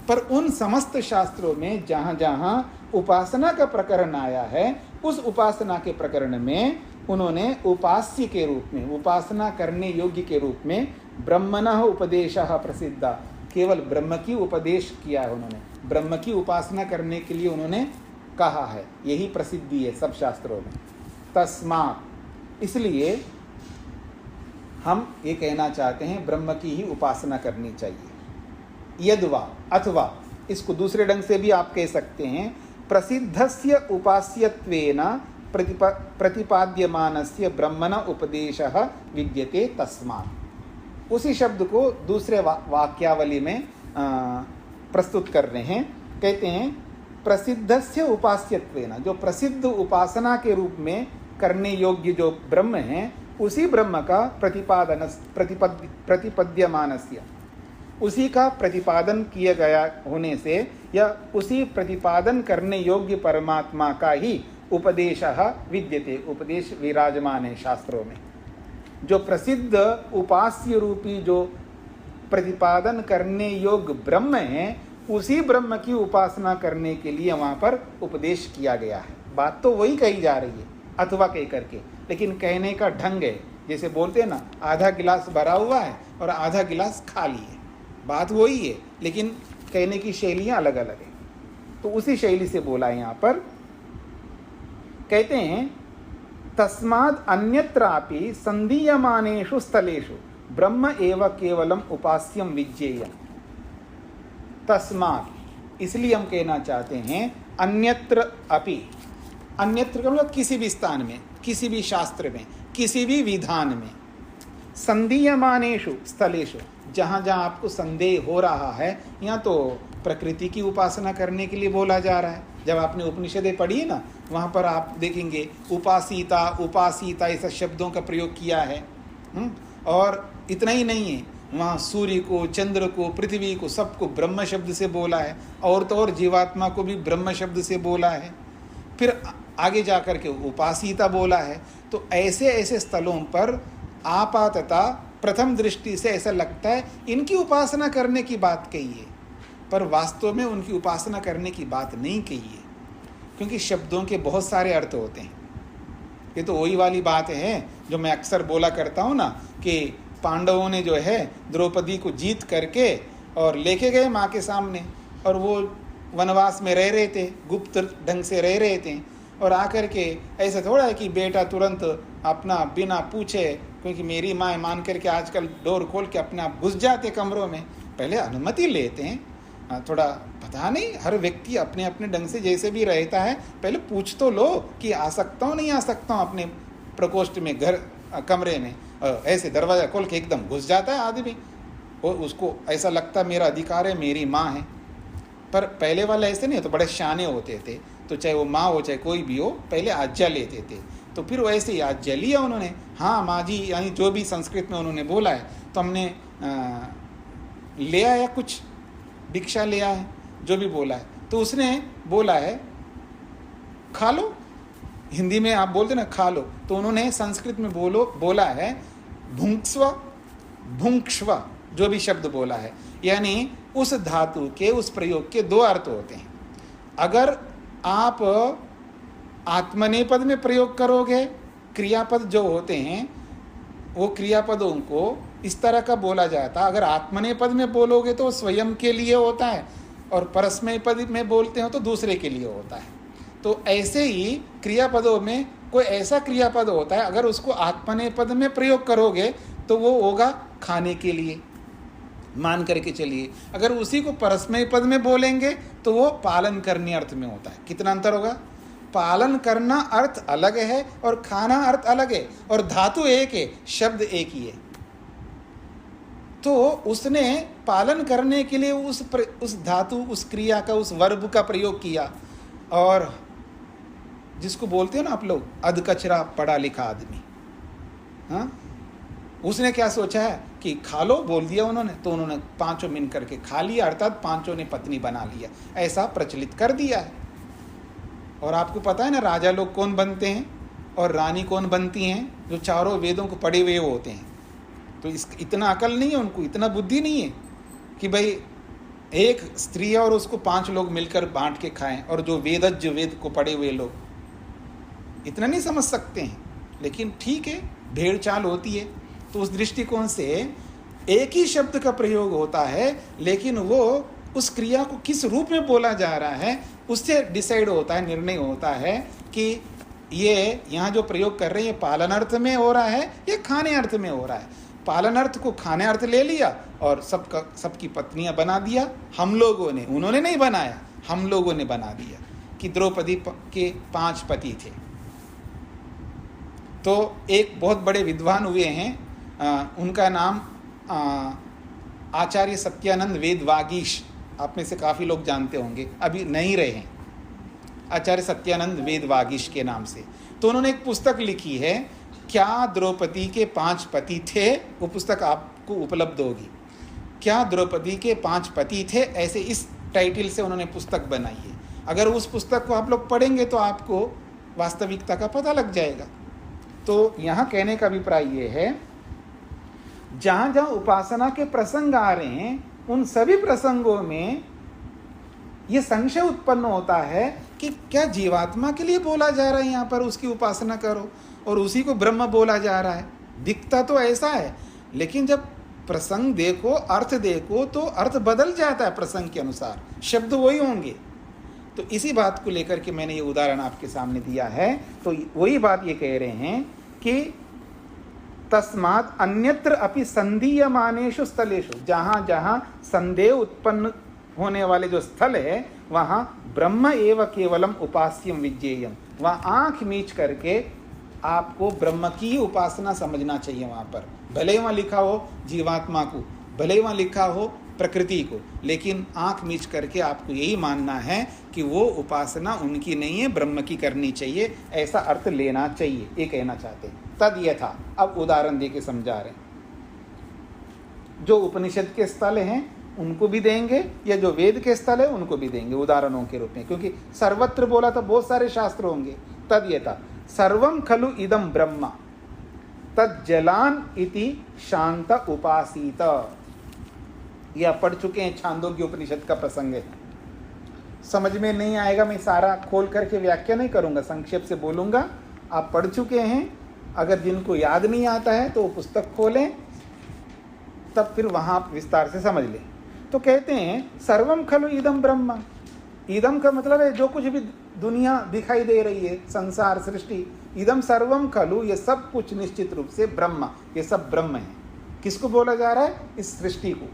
पर उन समस्त शास्त्रों में जहाँ जहाँ उपासना का प्रकरण आया है, उस उपासना के प्रकरण में उन्होंने उपास्य के रूप में, उपासना करने योग्य के रूप में ब्रह्मणः उपदेशः प्रसिद्ध, केवल ब्रह्म की उपदेश किया है उन्होंने, ब्रह्म की उपासना करने के लिए उन्होंने कहा है, यही प्रसिद्धि है सब शास्त्रों में। तस्मात्, इसलिए हम ये कहना चाहते हैं ब्रह्म की ही उपासना करनी चाहिए। यद्वा, अथवा इसको दूसरे ढंग से भी आप कह सकते हैं, प्रसिद्धस्य उपास्यत्वेन प्रतिपाद्यमानस्य ब्रह्मण उपदेशः विद्यते तस्मात्। उसी शब्द को दूसरे वाक्यावली में प्रस्तुत कर रहे हैं। कहते हैं प्रसिद्धस्य उपास्यत्वेन, जो प्रसिद्ध उपासना के रूप में करने योग्य जो ब्रह्म है, उसी ब्रह्म का प्रतिपद्यमानस्य, उसी का प्रतिपादन किया गया होने से, या उसी प्रतिपादन करने योग्य परमात्मा का ही उपदेशः विद्यते, उपदेश विराजमान है शास्त्रों में। जो प्रसिद्ध उपास्य रूपी जो प्रतिपादन करने योग्य ब्रह्म है, उसी ब्रह्म की उपासना करने के लिए वहां पर उपदेश किया गया है। बात तो वही कही जा रही है अथवा कह करके, लेकिन कहने का ढंग है, जैसे बोलते हैं ना, आधा गिलास भरा हुआ है और आधा गिलास खाली है, बात वही है, लेकिन कहने की शैलियां अलग अलग है। तो उसी शैली से बोला है यहाँ पर। कहते हैं तस्माद् अन्यत्रापि संदीयमानेषु स्थलेषु ब्रह्म एव केवलम उपास्यम विज्ञेयम्। तस्मात्, इसलिए हम कहना चाहते हैं अन्यत्र अपि, अन्यत्र का मतलब किसी भी स्थान में, किसी भी शास्त्र में, किसी भी विधान में, संदीयमानेषु स्थलेषु, जहाँ जहाँ आपको संदेह हो रहा है, यहाँ तो प्रकृति की उपासना करने के लिए बोला जा रहा है। जब आपने उपनिषदें पढ़ी है ना, वहाँ पर आप देखेंगे उपासीता उपासीता ऐसा शब्दों का प्रयोग किया है। और इतना ही नहीं है, वहाँ सूर्य को, चंद्र को, पृथ्वी को, सबको ब्रह्म शब्द से बोला है, और तो और जीवात्मा को भी ब्रह्म शब्द से बोला है। फिर आगे जाकर के उपासीता बोला है। तो ऐसे ऐसे स्थलों पर आपातता प्रथम दृष्टि से ऐसा लगता है इनकी उपासना करने की बात कही है, पर वास्तव में उनकी उपासना करने की बात नहीं कही है, क्योंकि शब्दों के बहुत सारे अर्थ होते हैं। ये तो वही वाली बात है जो मैं अक्सर बोला करता हूँ ना, कि पांडवों ने जो है द्रौपदी को जीत करके और लेके गए माँ के सामने, और वो वनवास में रह रहे थे, गुप्त ढंग से रह रहे थे, और आकर के ऐसा थोड़ा है कि बेटा तुरंत अपना बिना पूछे, क्योंकि मेरी माँ मान करके आजकल डोर खोल के अपने आप घुस जाते कमरों में, पहले अनुमति लेते हैं। थोड़ा पता नहीं, हर व्यक्ति अपने अपने ढंग से जैसे भी रहता है, पहले पूछ तो लो कि आ सकता हूँ नहीं आ सकता हूँ अपने प्रकोष्ठ में, घर कमरे में। ऐसे दरवाज़ा खोल के एकदम घुस जाता है आदमी, और उसको ऐसा लगता मेरा अधिकार है, मेरी माँ है। पर पहले वाले ऐसे नहीं, तो बड़े शाने होते थे, तो चाहे वो माँ हो चाहे कोई भी हो, पहले आज्ञा लेते थे। तो फिर वैसे ही आज्ञा लिया उन्होंने, हाँ माँ जी, यानी जो भी संस्कृत में उन्होंने बोला है, तो हमने ले आया, कुछ भिक्षा ले आया, जो भी बोला है। तो उसने बोला है खा लो, हिंदी में आप बोलते ना खा लो, तो उन्होंने संस्कृत में बोला है भुंक्स्व भुंक्ष्व, जो भी शब्द बोला है, यानी उस धातु के, उस प्रयोग के दो अर्थ होते हैं। अगर आप आत्मनेपद में प्रयोग करोगे, क्रियापद जो होते हैं वो क्रियापदों को इस तरह का बोला जाता है। अगर आत्मनेपद में बोलोगे तो स्वयं के लिए होता है, और परस्मय पद में बोलते हो तो दूसरे के लिए होता है। तो ऐसे ही क्रियापदों में कोई ऐसा क्रियापद होता है, अगर उसको आत्मनेपद में प्रयोग करोगे तो वो होगा खाने के लिए, मान करके चलिए। अगर उसी को परस्मय पद में बोलेंगे तो वो पालन करने अर्थ में होता है। कितना अंतर होगा? पालन करना अर्थ अलग है और खाना अर्थ अलग है, और धातु एक है, शब्द एक ही है। तो उसने पालन करने के लिए उस धातु, उस क्रिया का, उस वर्ब का प्रयोग किया। और जिसको बोलते हैं ना आप लोग अधकचरा पढ़ा लिखा आदमी, हाँ, उसने क्या सोचा है कि खा लो, बोल दिया उन्होंने, तो उन्होंने पांचों मिल करके खा लिया, अर्थात पांचों ने पत्नी बना लिया, ऐसा प्रचलित कर दिया है। और आपको पता है ना राजा लोग कौन बनते हैं और रानी कौन बनती हैं? जो चारों वेदों को पढ़े हुए होते हैं। तो इतना अकल नहीं है उनको, इतना बुद्धि नहीं है कि भाई एक स्त्री है और उसको 5 लोग मिलकर बांट के खाएं, और जो वेदज्ञ, वेद को पढ़े हुए लोग इतना नहीं समझ सकते हैं। लेकिन ठीक है, भेड़ चाल होती है। तो उस दृष्टिकोण से एक ही शब्द का प्रयोग होता है, लेकिन वो उस क्रिया को किस रूप में बोला जा रहा है उससे डिसाइड होता है, निर्णय होता है कि ये यहाँ जो प्रयोग कर रहे हैं पालन अर्थ में हो रहा है या खाने अर्थ में हो रहा है। पालन अर्थ को खाने अर्थ ले लिया और सबकी पत्नियां बना दिया हम लोगों ने, उन्होंने नहीं बनाया, हम लोगों ने बना दिया कि द्रौपदी के 5 पति थे। तो एक बहुत बड़े विद्वान हुए हैं, उनका नाम आचार्य सत्यानंद वेद वागीश, आप में से काफ़ी लोग जानते होंगे, अभी नहीं रहे हैं, आचार्य सत्यानंद वेद वागीश के नाम से। तो उन्होंने एक पुस्तक लिखी है, क्या द्रौपदी के 5 पति थे। वो पुस्तक आपको उपलब्ध होगी, क्या द्रौपदी के 5 पति थे, ऐसे इस टाइटल से उन्होंने पुस्तक बनाई है। अगर उस पुस्तक को आप लोग पढ़ेंगे तो आपको वास्तविकता का पता लग जाएगा। तो यहाँ कहने का अभिप्राय ये है, जहाँ जहाँ उपासना के प्रसंग आ रहे हैं उन सभी प्रसंगों में ये संशय उत्पन्न होता है कि क्या जीवात्मा के लिए बोला जा रहा है यहाँ पर उसकी उपासना करो और उसी को ब्रह्म बोला जा रहा है। दिखता तो ऐसा है, लेकिन जब प्रसंग देखो, अर्थ देखो तो अर्थ बदल जाता है प्रसंग के अनुसार, शब्द वही होंगे। तो इसी बात को लेकर के मैंने ये उदाहरण आपके सामने दिया है। तो वही बात ये कह रहे हैं कि तस्मात् अन्यत्र अपि संधीयमानेषु स्थलेषु, जहाँ जहाँ संदेह उत्पन्न होने वाले जो स्थल है वहाँ ब्रह्म एव केवलम उपास्यम विज्ञेयम, वहाँ आँख मीच करके आपको ब्रह्म की ही उपासना समझना चाहिए। वहाँ पर भले ही वहाँ लिखा हो जीवात्मा को, भले ही वहाँ लिखा हो प्रकृति को, लेकिन आँख मीच करके आपको यही मानना है कि वो उपासना उनकी नहीं है, ब्रह्म की करनी चाहिए, ऐसा अर्थ लेना चाहिए, ये कहना चाहते हैं। तद यथा, अब उदाहरण दे के समझा रहे हैं। जो उपनिषद के स्थल हैं उनको भी देंगे, या जो वेद के स्थल है उनको भी देंगे उदाहरणों के रूप में, क्योंकि सर्वत्र बोला तो बहुत सारे शास्त्र होंगे। तद यथा सर्वम खलु इदम ब्रह्म तद जलान इति शांत उपासीत। यह पढ़ चुके हैं, छांदोग्य उपनिषद का प्रसंग है। समझ में नहीं आएगा, मैं सारा खोल करके व्याख्या नहीं करूंगा, संक्षेप से बोलूंगा। आप पढ़ चुके हैं, अगर जिनको याद नहीं आता है तो वो पुस्तक खोलें, तब फिर वहाँ विस्तार से समझ लें। तो कहते हैं सर्वम खलु इदम ब्रह्म, इदम का मतलब है जो कुछ भी दुनिया दिखाई दे रही है, संसार सृष्टि, इदम सर्वम खलु, ये सब कुछ निश्चित रूप से ब्रह्म, ये सब ब्रह्म है। किसको बोला जा रहा है? इस सृष्टि को।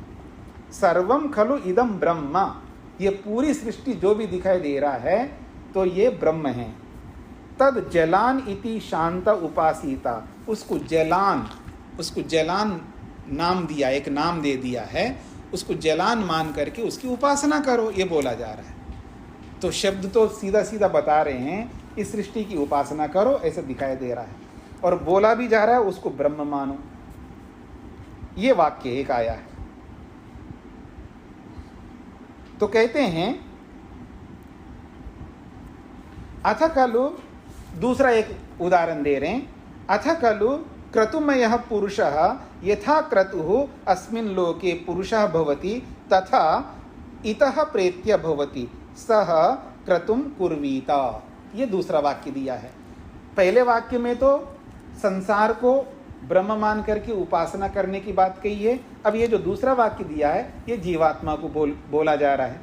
सर्वम खलु इदम ब्रह्म, ये पूरी सृष्टि जो भी दिखाई दे रहा है तो ये ब्रह्म है। तद जलान इति शांत उपासीता, उसको जलान नाम दिया, एक नाम दे दिया है, उसको जलान मान करके उसकी उपासना करो, ये बोला जा रहा है। तो शब्द तो सीधा सीधा बता रहे हैं, इस सृष्टि की उपासना करो, ऐसा दिखाई दे रहा है, और बोला भी जा रहा है उसको ब्रह्म मानो। ये वाक्य एक आया है। तो कहते हैं अथ खलु, दूसरा एक उदाहरण दे रहे हैं, अथ खलु क्रतुमयः पुरुषः यथा क्रतुः अस्मिन् लोके पुरुषः भवति तथा इतः प्रेत्य भवति सह क्रतुम कुर्वीत। ये दूसरा वाक्य दिया है। पहले वाक्य में तो संसार को ब्रह्म मान करके उपासना करने की बात कही है। अब ये जो दूसरा वाक्य दिया है ये जीवात्मा को बोला जा रहा है।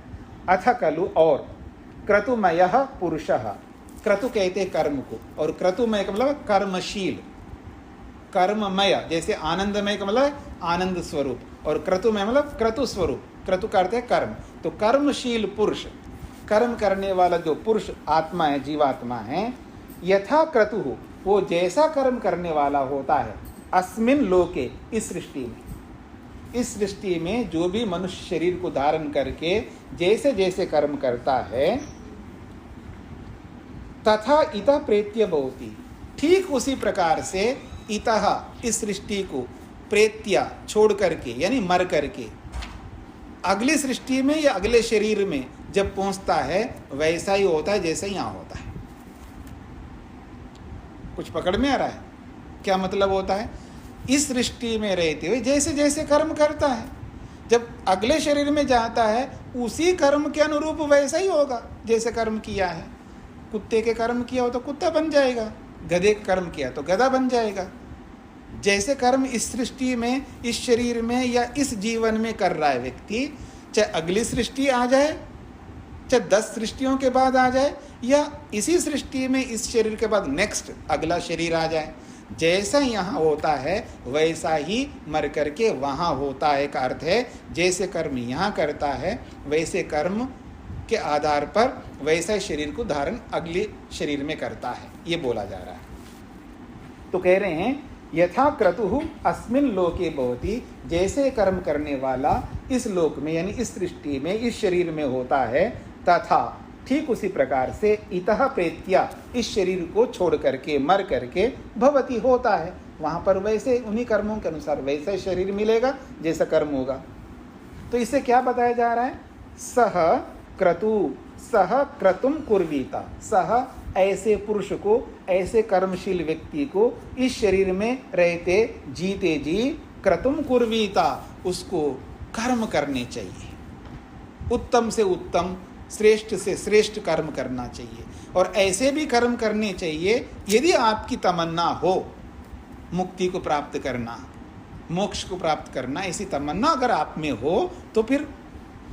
अथ खलु, और क्रतुमयः पुरुषः, क्रतु कहते हैं कर्म को, और क्रतुमय का मतलब कर्मशील, कर्ममय, जैसे आनंदमय का मतलब आनंद स्वरूप, और क्रतुमय मतलब क्रतु स्वरूप, क्रतु का अर्थ है कर्म। तो कर्मशील पुरुष, कर्म करने वाला जो पुरुष आत्मा है, जीवात्मा है, यथा क्रतु, वो जैसा कर्म करने वाला होता है, अस्मिन लोके, इस सृष्टि में जो भी मनुष्य शरीर को धारण करके जैसे जैसे कर्म करता है, तथा इतः प्रेत्य भवति, ठीक उसी प्रकार से इतः, इस सृष्टि को, प्रेत्या, छोड़ करके यानी मर करके, अगली सृष्टि में या अगले शरीर में जब पहुंचता है वैसा ही होता है जैसा यहाँ होता है। कुछ पकड़ में आ रहा है? क्या मतलब होता है? इस सृष्टि में रहते हुए जैसे जैसे कर्म करता है, जब अगले शरीर में जाता है उसी कर्म के अनुरूप वैसा ही होगा जैसे कर्म किया है। कुत्ते के कर्म किया हो तो कुत्ता बन जाएगा, गधे के कर्म किया तो गधा बन जाएगा। जैसे कर्म इस सृष्टि में, इस शरीर में या इस जीवन में कर रहा है व्यक्ति, चाहे अगली सृष्टि आ जाए, चाहे 10 सृष्टियों के बाद आ जाए, या इसी सृष्टि में इस शरीर के बाद नेक्स्ट अगला शरीर आ जाए, जैसा यहाँ होता है वैसा ही मर करके वहाँ होता है का अर्थ है जैसे कर्म यहाँ करता है वैसे कर्म के आधार पर वैसा शरीर को धारण अगले शरीर में करता है, ये बोला जा रहा है। तो कह रहे हैं यथा क्रतुः अस्मिन् लोके भवति, जैसे कर्म करने वाला इस लोक में यानी इस सृष्टि में इस शरीर में होता है, तथा ठीक उसी प्रकार से इतः प्रेत्या इस शरीर को छोड़ करके मर करके भवति होता है, वहाँ पर वैसे उन्हीं कर्मों के अनुसार वैसा शरीर मिलेगा जैसा कर्म होगा। तो इससे क्या बताया जा रहा है? सह क्रतु सह क्रतुम कुर्वीता, सह ऐसे पुरुष को, ऐसे कर्मशील व्यक्ति को इस शरीर में रहते जीते जी क्रतुम कुर्वीता, उसको कर्म करने चाहिए, उत्तम से उत्तम श्रेष्ठ से श्रेष्ठ कर्म करना चाहिए। और ऐसे भी कर्म करने चाहिए यदि आपकी तमन्ना हो मुक्ति को प्राप्त करना, मोक्ष को प्राप्त करना, ऐसी तमन्ना अगर आप में हो तो फिर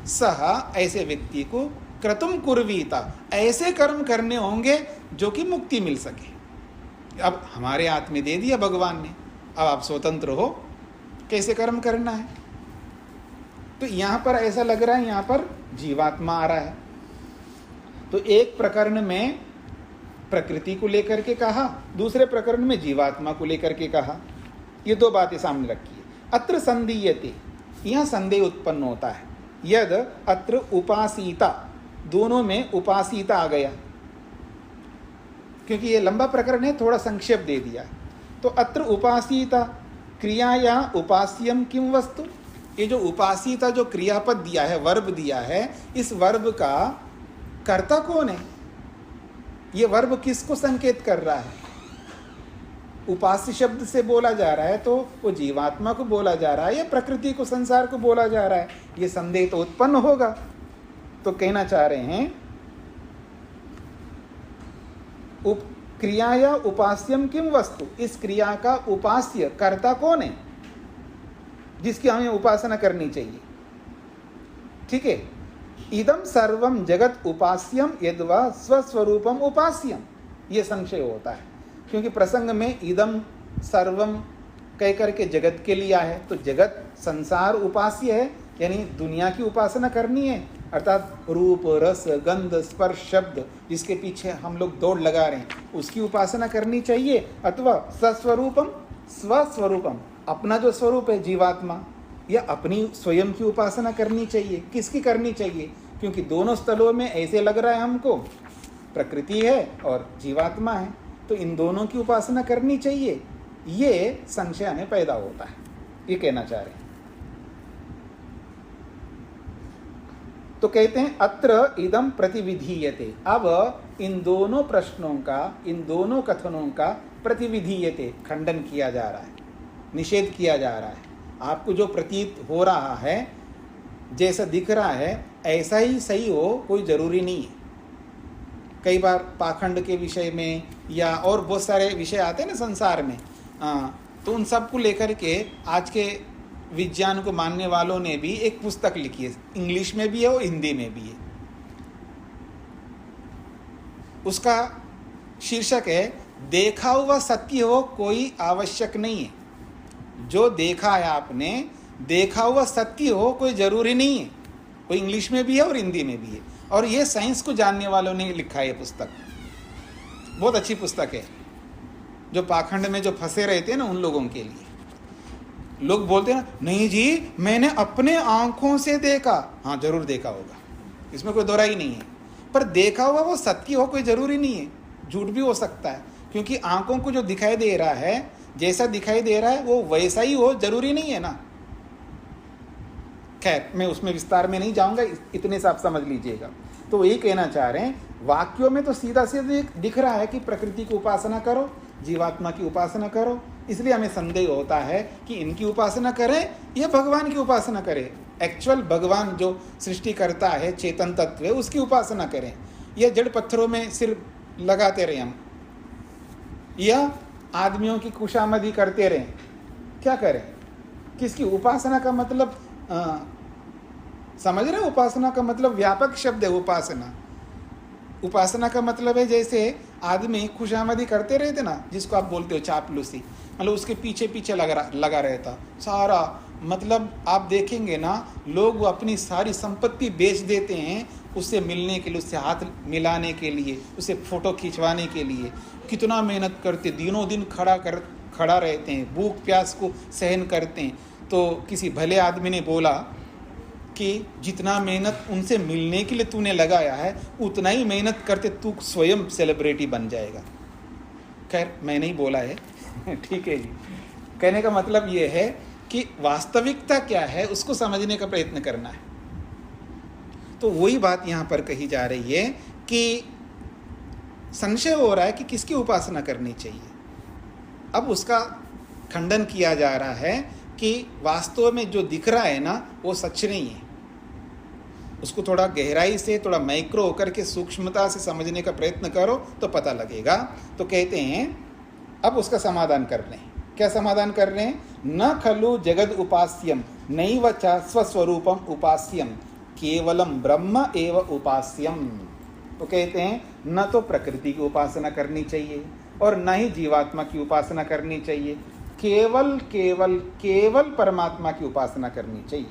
सह ऐसे व्यक्ति को क्रतुम कुर्वीता, ऐसे कर्म करने होंगे जो कि मुक्ति मिल सके। अब हमारे हाथ में दे दिया भगवान ने, अब आप स्वतंत्र हो कैसे कर्म करना है। तो यहाँ पर ऐसा लग रहा है यहाँ पर जीवात्मा आ रहा है। तो एक प्रकरण में प्रकृति को लेकर के कहा, दूसरे प्रकरण में जीवात्मा को लेकर के कहा। ये दो बातें सामने रखी है। अत्र संदीयते, यहाँ संदेह उत्पन्न होता है। यद अत्र उपासीता, दोनों में उपासीता आ गया, क्योंकि ये लंबा प्रकरण है, थोड़ा संक्षेप दे दिया। तो अत्र उपासीता क्रियाया उपास्यम किम वस्तु, ये जो उपासीता जो क्रियापद दिया है, वर्ब दिया है, इस वर्ब का कर्ता कौन है? ये वर्ब किसको संकेत कर रहा है? उपास्य शब्द से बोला जा रहा है तो वो जीवात्मा को बोला जा रहा है या प्रकृति को, संसार को बोला जा रहा है? ये संदेह तो उत्पन्न होगा। तो कहना चाह रहे हैं क्रियाया उपास्यम किम वस्तु, इस क्रिया का उपास्य कर्ता कौन है जिसकी हमें उपासना करनी चाहिए? ठीक है। इदम सर्वम जगत उपास्यम यद्वा स्वस्वरूपम उपास्यम, ये संशय होता है, क्योंकि प्रसंग में इदम सर्वम कह करके जगत के लिया है, तो जगत संसार उपास्य है, यानी दुनिया की उपासना करनी है, अर्थात रूप रस गंध स्पर्श शब्द जिसके पीछे हम लोग दौड़ लगा रहे हैं उसकी उपासना करनी चाहिए, अथवा स्वस्वरूपम, स्वस्वरूपम अपना जो स्वरूप है जीवात्मा, या अपनी स्वयं की उपासना करनी चाहिए। किसकी करनी चाहिए? क्योंकि दोनों स्थलों में ऐसे लग रहा है हमको, प्रकृति है और जीवात्मा है, तो इन दोनों की उपासना करनी चाहिए। ये संशय हमें पैदा होता है, ये कहना चाह रहे हैं। तो कहते हैं अत्र इदम प्रतिविधीयते, अब इन दोनों प्रश्नों का, इन दोनों कथनों का प्रतिविधीयते, खंडन किया जा रहा है, निषेध किया जा रहा है। आपको जो प्रतीत हो रहा है, जैसा दिख रहा है, ऐसा ही सही हो कोई ज़रूरी नहीं है। कई बार पाखंड के विषय में या और बहुत सारे विषय आते हैं ना संसार में, तो उन सब को लेकर के आज के विज्ञान को मानने वालों ने भी एक पुस्तक लिखी है, इंग्लिश में भी है और हिंदी में भी है। उसका शीर्षक है देखा हुआ सत्य हो कोई आवश्यक नहीं है। जो देखा है आपने, देखा हुआ सत्य हो कोई ज़रूरी नहीं है। वो इंग्लिश में भी है और हिंदी में भी है, और ये साइंस को जानने वालों ने लिखा है। ये पुस्तक बहुत अच्छी पुस्तक है, जो पाखंड में जो फंसे रहते हैं ना उन लोगों के लिए। लोग बोलते हैं ना, नहीं जी मैंने अपने आंखों से देखा। हाँ जरूर देखा होगा, इसमें कोई दोहराई नहीं है, पर देखा हुआ वो सत्य हो कोई ज़रूरी नहीं है, झूठ भी हो सकता है, क्योंकि आंखों को जो दिखाई दे रहा है, जैसा दिखाई दे रहा है वो वैसा ही हो जरूरी नहीं है ना। खैर मैं उसमें विस्तार में नहीं जाऊंगा, इतने से आप समझ लीजिएगा। तो यही कहना चाह रहे हैं, वाक्यों में तो सीधा सीधा दिख रहा है कि प्रकृति की उपासना करो, जीवात्मा की उपासना करो, इसलिए हमें संदेह होता है कि इनकी उपासना करें या भगवान की उपासना करें। एक्चुअल भगवान जो सृष्टि करता है, चेतन तत्व है, उसकी उपासना करें, या जड़ पत्थरों में सिर लगाते रहें हम, या आदमियों की खुशामदी करते रहें। क्या करें? किसकी उपासना का मतलब समझ रहे हैं? उपासना का मतलब व्यापक शब्द है। उपासना का मतलब है जैसे आदमी खुशामदी करते रहते ना, जिसको आप बोलते हो चापलूसी, मतलब उसके पीछे पीछे लगा रहता सारा। मतलब आप देखेंगे ना, लोग वो अपनी सारी संपत्ति बेच देते हैं उससे मिलने के लिए, उससे हाथ मिलाने के लिए, उससे फ़ोटो खिंचवाने के लिए। कितना मेहनत करते, दिनों दिन खड़ा खड़ा रहते हैं, भूख प्यास को सहन करते हैं। तो किसी भले आदमी ने बोला कि जितना मेहनत उनसे मिलने के लिए तूने लगाया है उतना ही मेहनत करते तू स्वयं सेलिब्रिटी बन जाएगा। खैर मैं नहीं बोला है ठीक है जी। कहने का मतलब ये है कि वास्तविकता क्या है उसको समझने का प्रयत्न करना है। तो वही बात यहाँ पर कही जा रही है कि संशय हो रहा है कि किसकी उपासना करनी चाहिए। अब उसका खंडन किया जा रहा है कि वास्तव में जो दिख रहा है ना वो सच नहीं है। उसको थोड़ा गहराई से, थोड़ा माइक्रो होकर के सूक्ष्मता से समझने का प्रयत्न करो तो पता लगेगा। तो कहते हैं अब उसका समाधान कर रहे हैं। क्या समाधान कर रहे हैं? न खलु जगद उपास्यम नैव च स्वस्वरूपम उपास्यम केवलम ब्रह्म एव उपास्यम। तो कहते हैं न तो प्रकृति की उपासना करनी चाहिए और न ही जीवात्मा की उपासना करनी चाहिए, केवल केवल केवल परमात्मा की उपासना करनी चाहिए।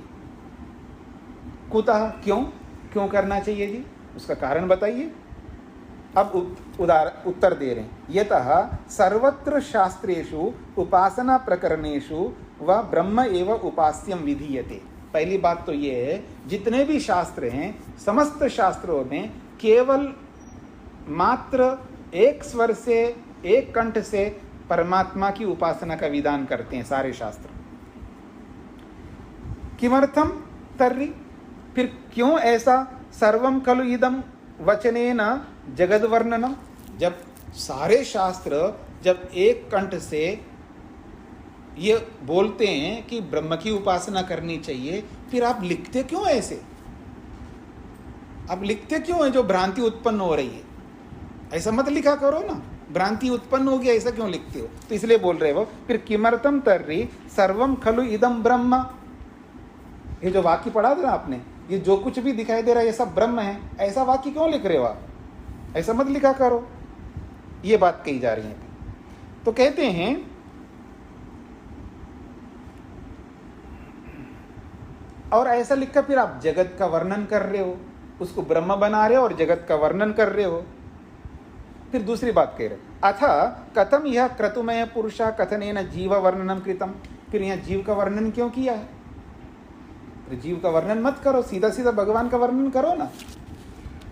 कुतः, क्यों करना चाहिए जी? उसका कारण बताइए। अब उत्तर दे रहे हैं। यतः सर्वत्र शास्त्रेषु उपासना प्रकरणेषु व ब्रह्म एव उपास्यम विधीयते। पहली बात तो ये है जितने भी शास्त्र हैं समस्त शास्त्रों में केवल मात्र एक स्वर से, एक कंठ से परमात्मा की उपासना का विधान करते हैं सारे शास्त्र। किमर्थम तर्हि, फिर क्यों ऐसा? सर्वम खलु इदम वचनेन जगद वर्णनम। जब सारे शास्त्र जब एक कंठ से ये बोलते हैं कि ब्रह्म की उपासना करनी चाहिए, फिर आप लिखते क्यों ऐसे? आप लिखते क्यों है जो भ्रांति उत्पन्न हो रही है? ऐसा मत लिखा करो ना, भ्रांति उत्पन्न हो गया, ऐसा क्यों लिखते हो? तो इसलिए बोल रहे हो फिर किमर्थम तर्हि सर्वम खलु इदम ब्रह्म। ये जो वाक्य पढ़ा था ना आपने, ये जो कुछ भी दिखाई दे रहा है ये सब ब्रह्म है, ऐसा वाक्य क्यों लिख रहे हो आप? ऐसा मत लिखा करो। ये बात कही जा रही है। तो कहते हैं और ऐसा लिखकर फिर आप जगत का वर्णन कर रहे हो, उसको ब्रह्म बना रहे हो और जगत का वर्णन कर रहे हो। फिर दूसरी बात कह रहे अथ कथम यह क्रतुमय पुरुषा कथनेन जीव वर्णनम कृतम। फिर यहाँ जीव का वर्णन क्यों किया है? फिर जीव का वर्णन मत करो, सीधा सीधा भगवान का वर्णन करो ना।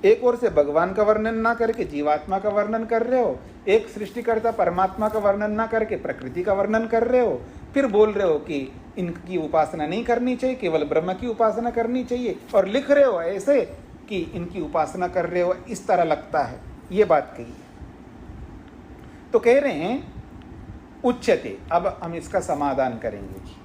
एक ओर से भगवान का वर्णन ना करके जीवात्मा का वर्णन कर रहे हो, एक सृष्टिकर्ता परमात्मा का वर्णन ना करके प्रकृति का वर्णन कर रहे हो, फिर बोल रहे हो कि इनकी उपासना नहीं करनी चाहिए, केवल ब्रह्म की उपासना करनी चाहिए, और लिख रहे हो ऐसे कि इनकी उपासना कर रहे हो, इस तरह लगता है। ये बात कही है। तो कह रहे हैं उच्यते। अब हम इसका समाधान करेंगे जी,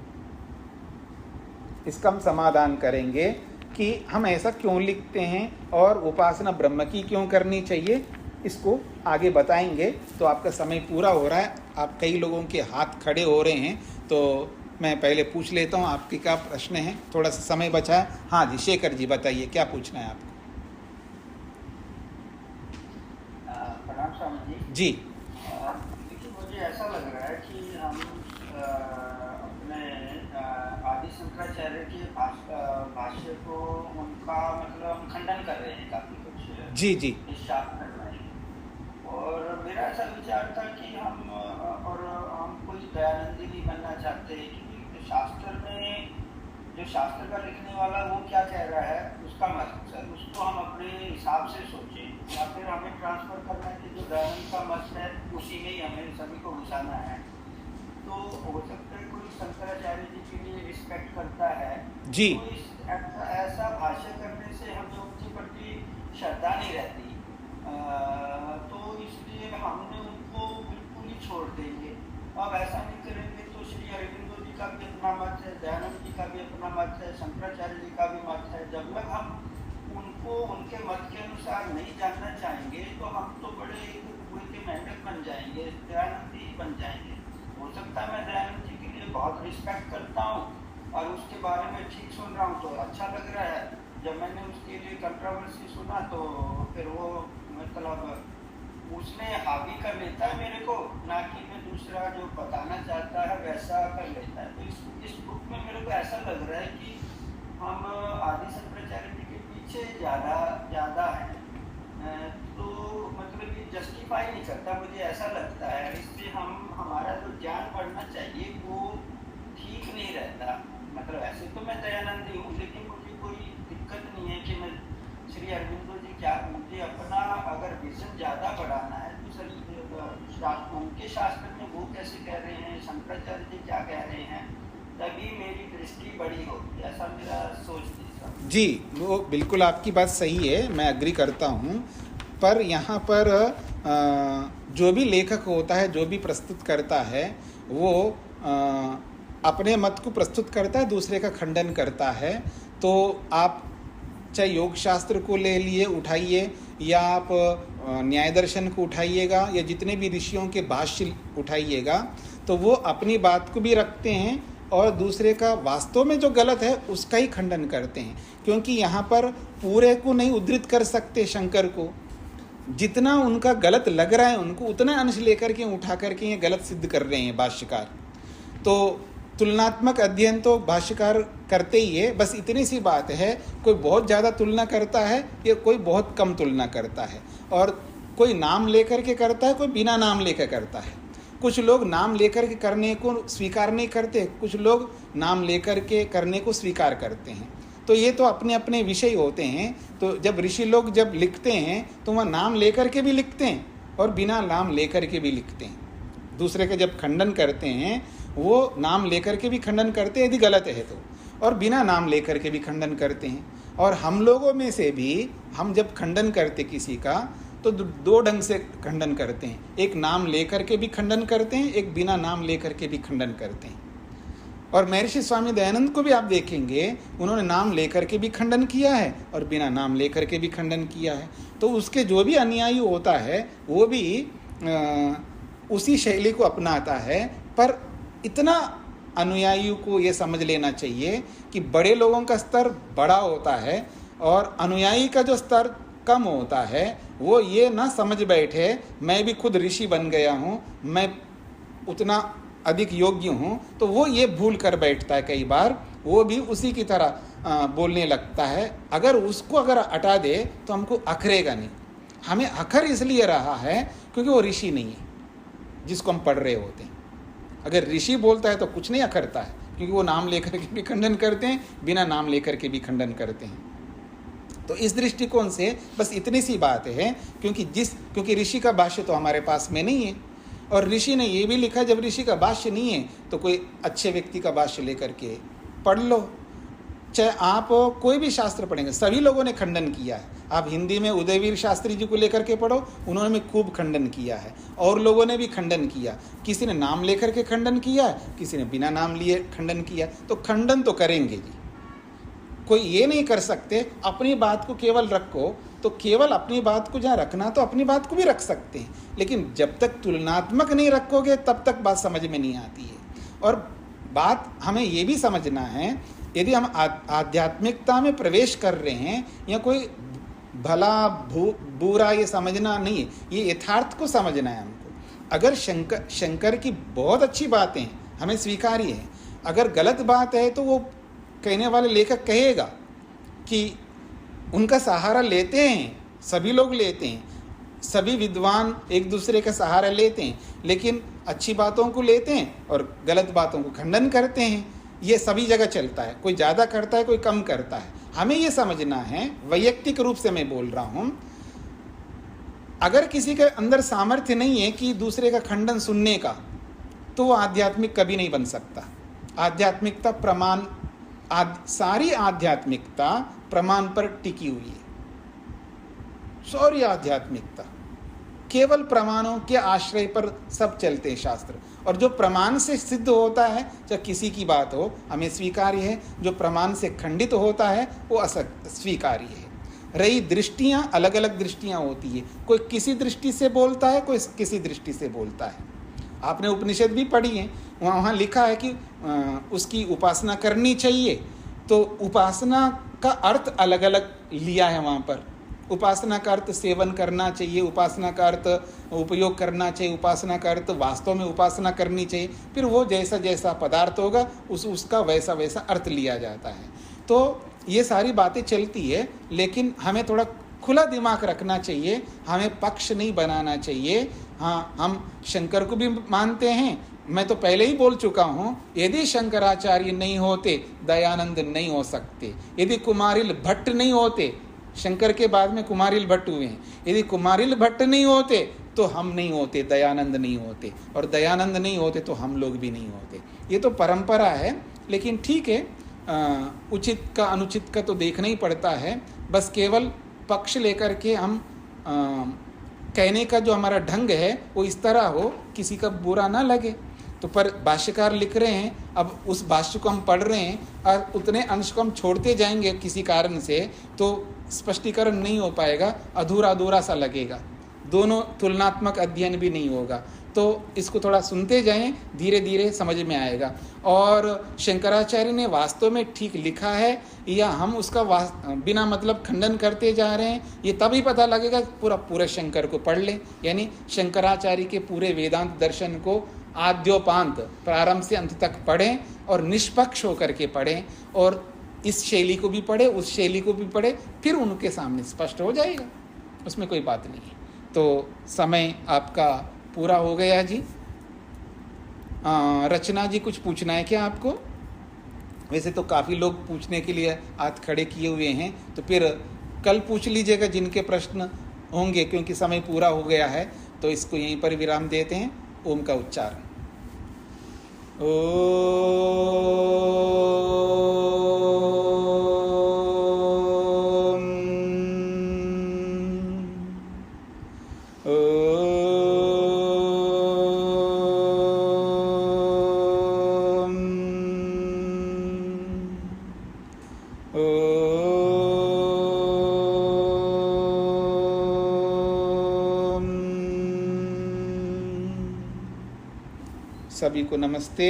इसका हम समाधान करेंगे कि हम ऐसा क्यों लिखते हैं और उपासना ब्रह्म की क्यों करनी चाहिए, इसको आगे बताएंगे। तो आपका समय पूरा हो रहा है, आप कई लोगों के हाथ खड़े हो रहे हैं, तो मैं पहले पूछ लेता हूँ आपके क्या प्रश्न है। थोड़ा सा समय बचा है। हाँ जी, शेखर जी बताइए क्या पूछना है आपको। प्रणाम स्वामी जी। जी देखिए, मुझे ऐसा लग रहा है कि हम अपने आदि शंकराचार्य के भाष्य को उनका मतलब हम खंडन कर रहे हैं काफी कुछ जी जी इस शास्त्र में। और मेरा ऐसा विचार था कि हम कोई दयानंदी नहीं बनना चाहते, क्योंकि शास्त्र में जो शास्त्र का लिखने वाला वो क्या कह रहा है उसका मकसद, उसको हम अपने हिसाब से सोचें, या फिर हमें ट्रांसफर करना है कि जो दयानंद का मत है उसी में ही हमें सभी को घुसाना है। तो हो सकता है कोई शंकराचार्य जी के लिए रिस्पेक्ट करता है जी, तो ऐसा भाष्य करने से हमें उनके प्रति श्रद्धा नहीं रहती, तो इसलिए हमने उनको बिल्कुल ही छोड़ देंगे। अब ऐसा नहीं करेंगे तो श्री अरविंदो जी का भी अपना मत है, दयानंद जी का भी अपना मत है, शंकराचार्य जी का भी मत है। जब तक हम उनको उनके मत के अनुसार नहीं जानना चाहेंगे तो हम तो बड़े कुएं के मेंढक बन जाएंगे, दयानंद जी बन जाएंगे। हो सकता है मैं दयानंद जी के लिए बहुत रिस्पेक्ट करता हूँ और उसके बारे में ठीक सुन रहा हूँ तो अच्छा लग रहा है। जब मैंने उसके लिए कंट्रोवर्सी सुना तो फिर वो मतलब उसने हावी कर लेता है मेरे को, ना कि मैं दूसरा जो बताना चाहता है वैसा कर लेता है। तो इस बुक में मेरे को ऐसा लग रहा है कि हम आदि शंकराचार्य जी के पीछे ज़्यादा है, तो मतलब ये जस्टिफाई नहीं करता, मुझे ऐसा लगता है। इससे हमारा जो ज्ञान बढ़ वो कैसे कह रहे हैं, शंकराचार्य जी क्या कह रहे हैं, तभी मेरी दृष्टि बड़ी होगी, ऐसा मेरा सोच थी सर। जी, वो बिल्कुल आपकी बात सही है, मैं एग्री करता हूँ। पर यहाँ पर जो भी लेखक होता है, जो भी प्रस्तुत करता है, वो अपने मत को प्रस्तुत करता है, दूसरे का खंडन करता है। तो आप चाहे योग शास्त्र को ले लिए उठाइए, या आप न्याय दर्शन को उठाइएगा, या जितने भी ऋषियों के भाष्य उठाइएगा, तो वो अपनी बात को भी रखते हैं और दूसरे का वास्तव में जो गलत है उसका ही खंडन करते हैं। क्योंकि यहाँ पर पूरे को नहीं उद्धृत कर सकते शंकर को, जितना उनका गलत लग रहा है उनको उतना अंश लेकर के उठा करके ये गलत सिद्ध कर रहे हैं भाष्यकार। तो तुलनात्मक अध्ययन तो भाष्यकार करते ही है, बस इतनी सी बात है, कोई बहुत ज़्यादा तुलना करता है या कोई बहुत कम तुलना करता है, और कोई नाम लेकर के करता है, कोई बिना नाम लेकर करता है। कुछ लोग नाम लेकर के करने को स्वीकार नहीं करते, कुछ लोग नाम लेकर के करने को स्वीकार करते हैं। तो ये तो अपने अपने विषय होते हैं। तो जब ऋषि लोग जब लिखते हैं तो वह नाम लेकर के भी लिखते हैं और बिना नाम लेकर के भी लिखते हैं। दूसरे का जब खंडन करते हैं वो नाम लेकर के भी खंडन करते हैं यदि गलत है तो, और बिना नाम लेकर के भी खंडन करते हैं। और हम लोगों में से भी हम जब खंडन करते किसी का तो दो ढंग से खंडन करते हैं, एक नाम लेकर के भी खंडन करते हैं, एक बिना नाम लेकर के भी खंडन करते हैं। और महर्षि स्वामी दयानंद को भी आप देखेंगे, उन्होंने नाम लेकर के भी खंडन किया है और बिना नाम लेकर के भी खंडन किया है। तो उसके जो भी अनुयायी होता है वो भी उसी शैली को अपनाता है। पर इतना अनुयायियों को ये समझ लेना चाहिए कि बड़े लोगों का स्तर बड़ा होता है और अनुयायी का जो स्तर कम होता है, वो ये ना समझ बैठे मैं भी खुद ऋषि बन गया हूँ, मैं उतना अधिक योग्य हूँ। तो वो ये भूल कर बैठता है, कई बार वो भी उसी की तरह बोलने लगता है। अगर उसको अगर हटा दे तो हमको अखरेगा नहीं। हमें अखर इसलिए रहा है क्योंकि वो ऋषि नहीं है जिसको हम पढ़ रहे होते हैं। अगर ऋषि बोलता है तो कुछ नहीं अखरता है, क्योंकि वो नाम लेकर के भी खंडन करते हैं, बिना नाम लेकर के भी खंडन करते हैं। तो इस दृष्टिकोण से बस इतनी सी बात है, क्योंकि ऋषि का भाष्य तो हमारे पास में नहीं है, और ऋषि ने ये भी लिखा जब ऋषि का भाष्य नहीं है तो कोई अच्छे व्यक्ति का भाष्य लेकर के पढ़ लो। चाहे आप कोई भी शास्त्र पढ़ेंगे, सभी लोगों ने खंडन किया है। आप हिंदी में उदयवीर शास्त्री जी को लेकर के पढ़ो, उन्होंने भी खूब खंडन किया है, और लोगों ने भी खंडन किया। किसी ने नाम लेकर के खंडन किया, किसी ने बिना नाम लिए खंडन किया। तो खंडन तो करेंगे जी, कोई ये नहीं कर सकते अपनी बात को केवल रखो। तो केवल अपनी बात को जहाँ रखना तो अपनी बात को भी रख सकते हैं, लेकिन जब तक तुलनात्मक नहीं रखोगे तब तक बात समझ में नहीं आती है। और बात हमें ये भी समझना है, यदि हम आध्यात्मिकता में प्रवेश कर रहे हैं, या कोई भला बुरा ये समझना नहीं है, ये यथार्थ को समझना है हमको। अगर शंकर की बहुत अच्छी बातें हमें स्वीकार्य है, अगर गलत बात है तो वो कहने वाले लेखक कहेगा कि उनका सहारा लेते हैं, सभी लोग लेते हैं, सभी विद्वान एक दूसरे का सहारा लेते हैं, लेकिन अच्छी बातों को लेते हैं और गलत बातों को खंडन करते हैं। ये सभी जगह चलता है, कोई ज़्यादा करता है, कोई कम करता है। हमें ये समझना है, वैयक्तिक रूप से मैं बोल रहा हूँ, अगर किसी के अंदर सामर्थ्य नहीं है कि दूसरे का खंडन सुनने का, तो वो आध्यात्मिक कभी नहीं बन सकता। आध्यात्मिकता प्रमाण, सारी आध्यात्मिकता प्रमाण पर टिकी हुई है। सारी आध्यात्मिकता केवल प्रमाणों के आश्रय पर सब चलते हैं शास्त्र, और जो प्रमाण से सिद्ध होता है, चाहे किसी की बात हो, हमें स्वीकार्य है। जो प्रमाण से खंडित होता है वो अस्वीकार्य है। रही दृष्टियाँ, अलग अलग दृष्टियाँ होती है, कोई किसी दृष्टि से बोलता है, कोई किसी दृष्टि से बोलता है। आपने उपनिषद भी पढ़ी है, वहाँ लिखा है कि उसकी उपासना करनी चाहिए। तो उपासना का अर्थ अलग अलग लिया है वहाँ पर। उपासना का अर्थ सेवन करना चाहिए, उपासना का अर्थ उपयोग करना चाहिए, उपासना का अर्थ वास्तव में उपासना करनी चाहिए। फिर वो जैसा जैसा पदार्थ होगा उसका वैसा वैसा अर्थ लिया जाता है। तो ये सारी बातें चलती है, लेकिन हमें थोड़ा खुला दिमाग रखना चाहिए, हमें पक्ष नहीं बनाना चाहिए। हाँ, हम शंकर को भी मानते हैं। मैं तो पहले ही बोल चुका हूँ, यदि शंकराचार्य नहीं होते दयानंद नहीं हो सकते। यदि कुमारिल भट्ट नहीं होते, शंकर के बाद में कुमारिल भट्ट हुए हैं, यदि कुमारिल भट्ट नहीं होते तो हम नहीं होते, दयानंद नहीं होते, और दयानंद नहीं होते तो हम लोग भी नहीं होते। ये तो परंपरा है, लेकिन ठीक है, उचित का अनुचित का तो देखना ही पड़ता है। बस केवल पक्ष लेकर के हम कहने का जो हमारा ढंग है वो इस तरह हो, किसी का बुरा ना लगे। तो पर भाष्यकार लिख रहे हैं, अब उस भाष्य को हम पढ़ रहे हैं और उतने अंश को हम छोड़ते जाएंगे किसी कारण से, तो स्पष्टीकरण नहीं हो पाएगा, अधूरा अधूरा सा लगेगा, दोनों तुलनात्मक अध्ययन भी नहीं होगा। तो इसको थोड़ा सुनते जाएं, धीरे धीरे समझ में आएगा। और शंकराचार्य ने वास्तव में ठीक लिखा है या हम उसका बिना मतलब खंडन करते जा रहे हैं, ये तभी पता लगेगा पूरे शंकर को पढ़ लें। यानी शंकराचार्य के पूरे वेदांत दर्शन को आद्योपांत, प्रारंभ से अंत तक पढ़ें और निष्पक्ष होकर के पढ़ें, और इस शैली को भी पढ़े, उस शैली को भी पढ़े, फिर उनके सामने स्पष्ट हो जाएगा, उसमें कोई बात नहीं है। तो समय आपका पूरा हो गया जी। रचना जी, कुछ पूछना है क्या आपको? वैसे तो काफ़ी लोग पूछने के लिए हाथ खड़े किए हुए हैं, तो फिर कल पूछ लीजिएगा जिनके प्रश्न होंगे, क्योंकि समय पूरा हो गया है। तो इसको यहीं पर विराम देते हैं। ओम का उच्चारण। सभी को नमस्ते।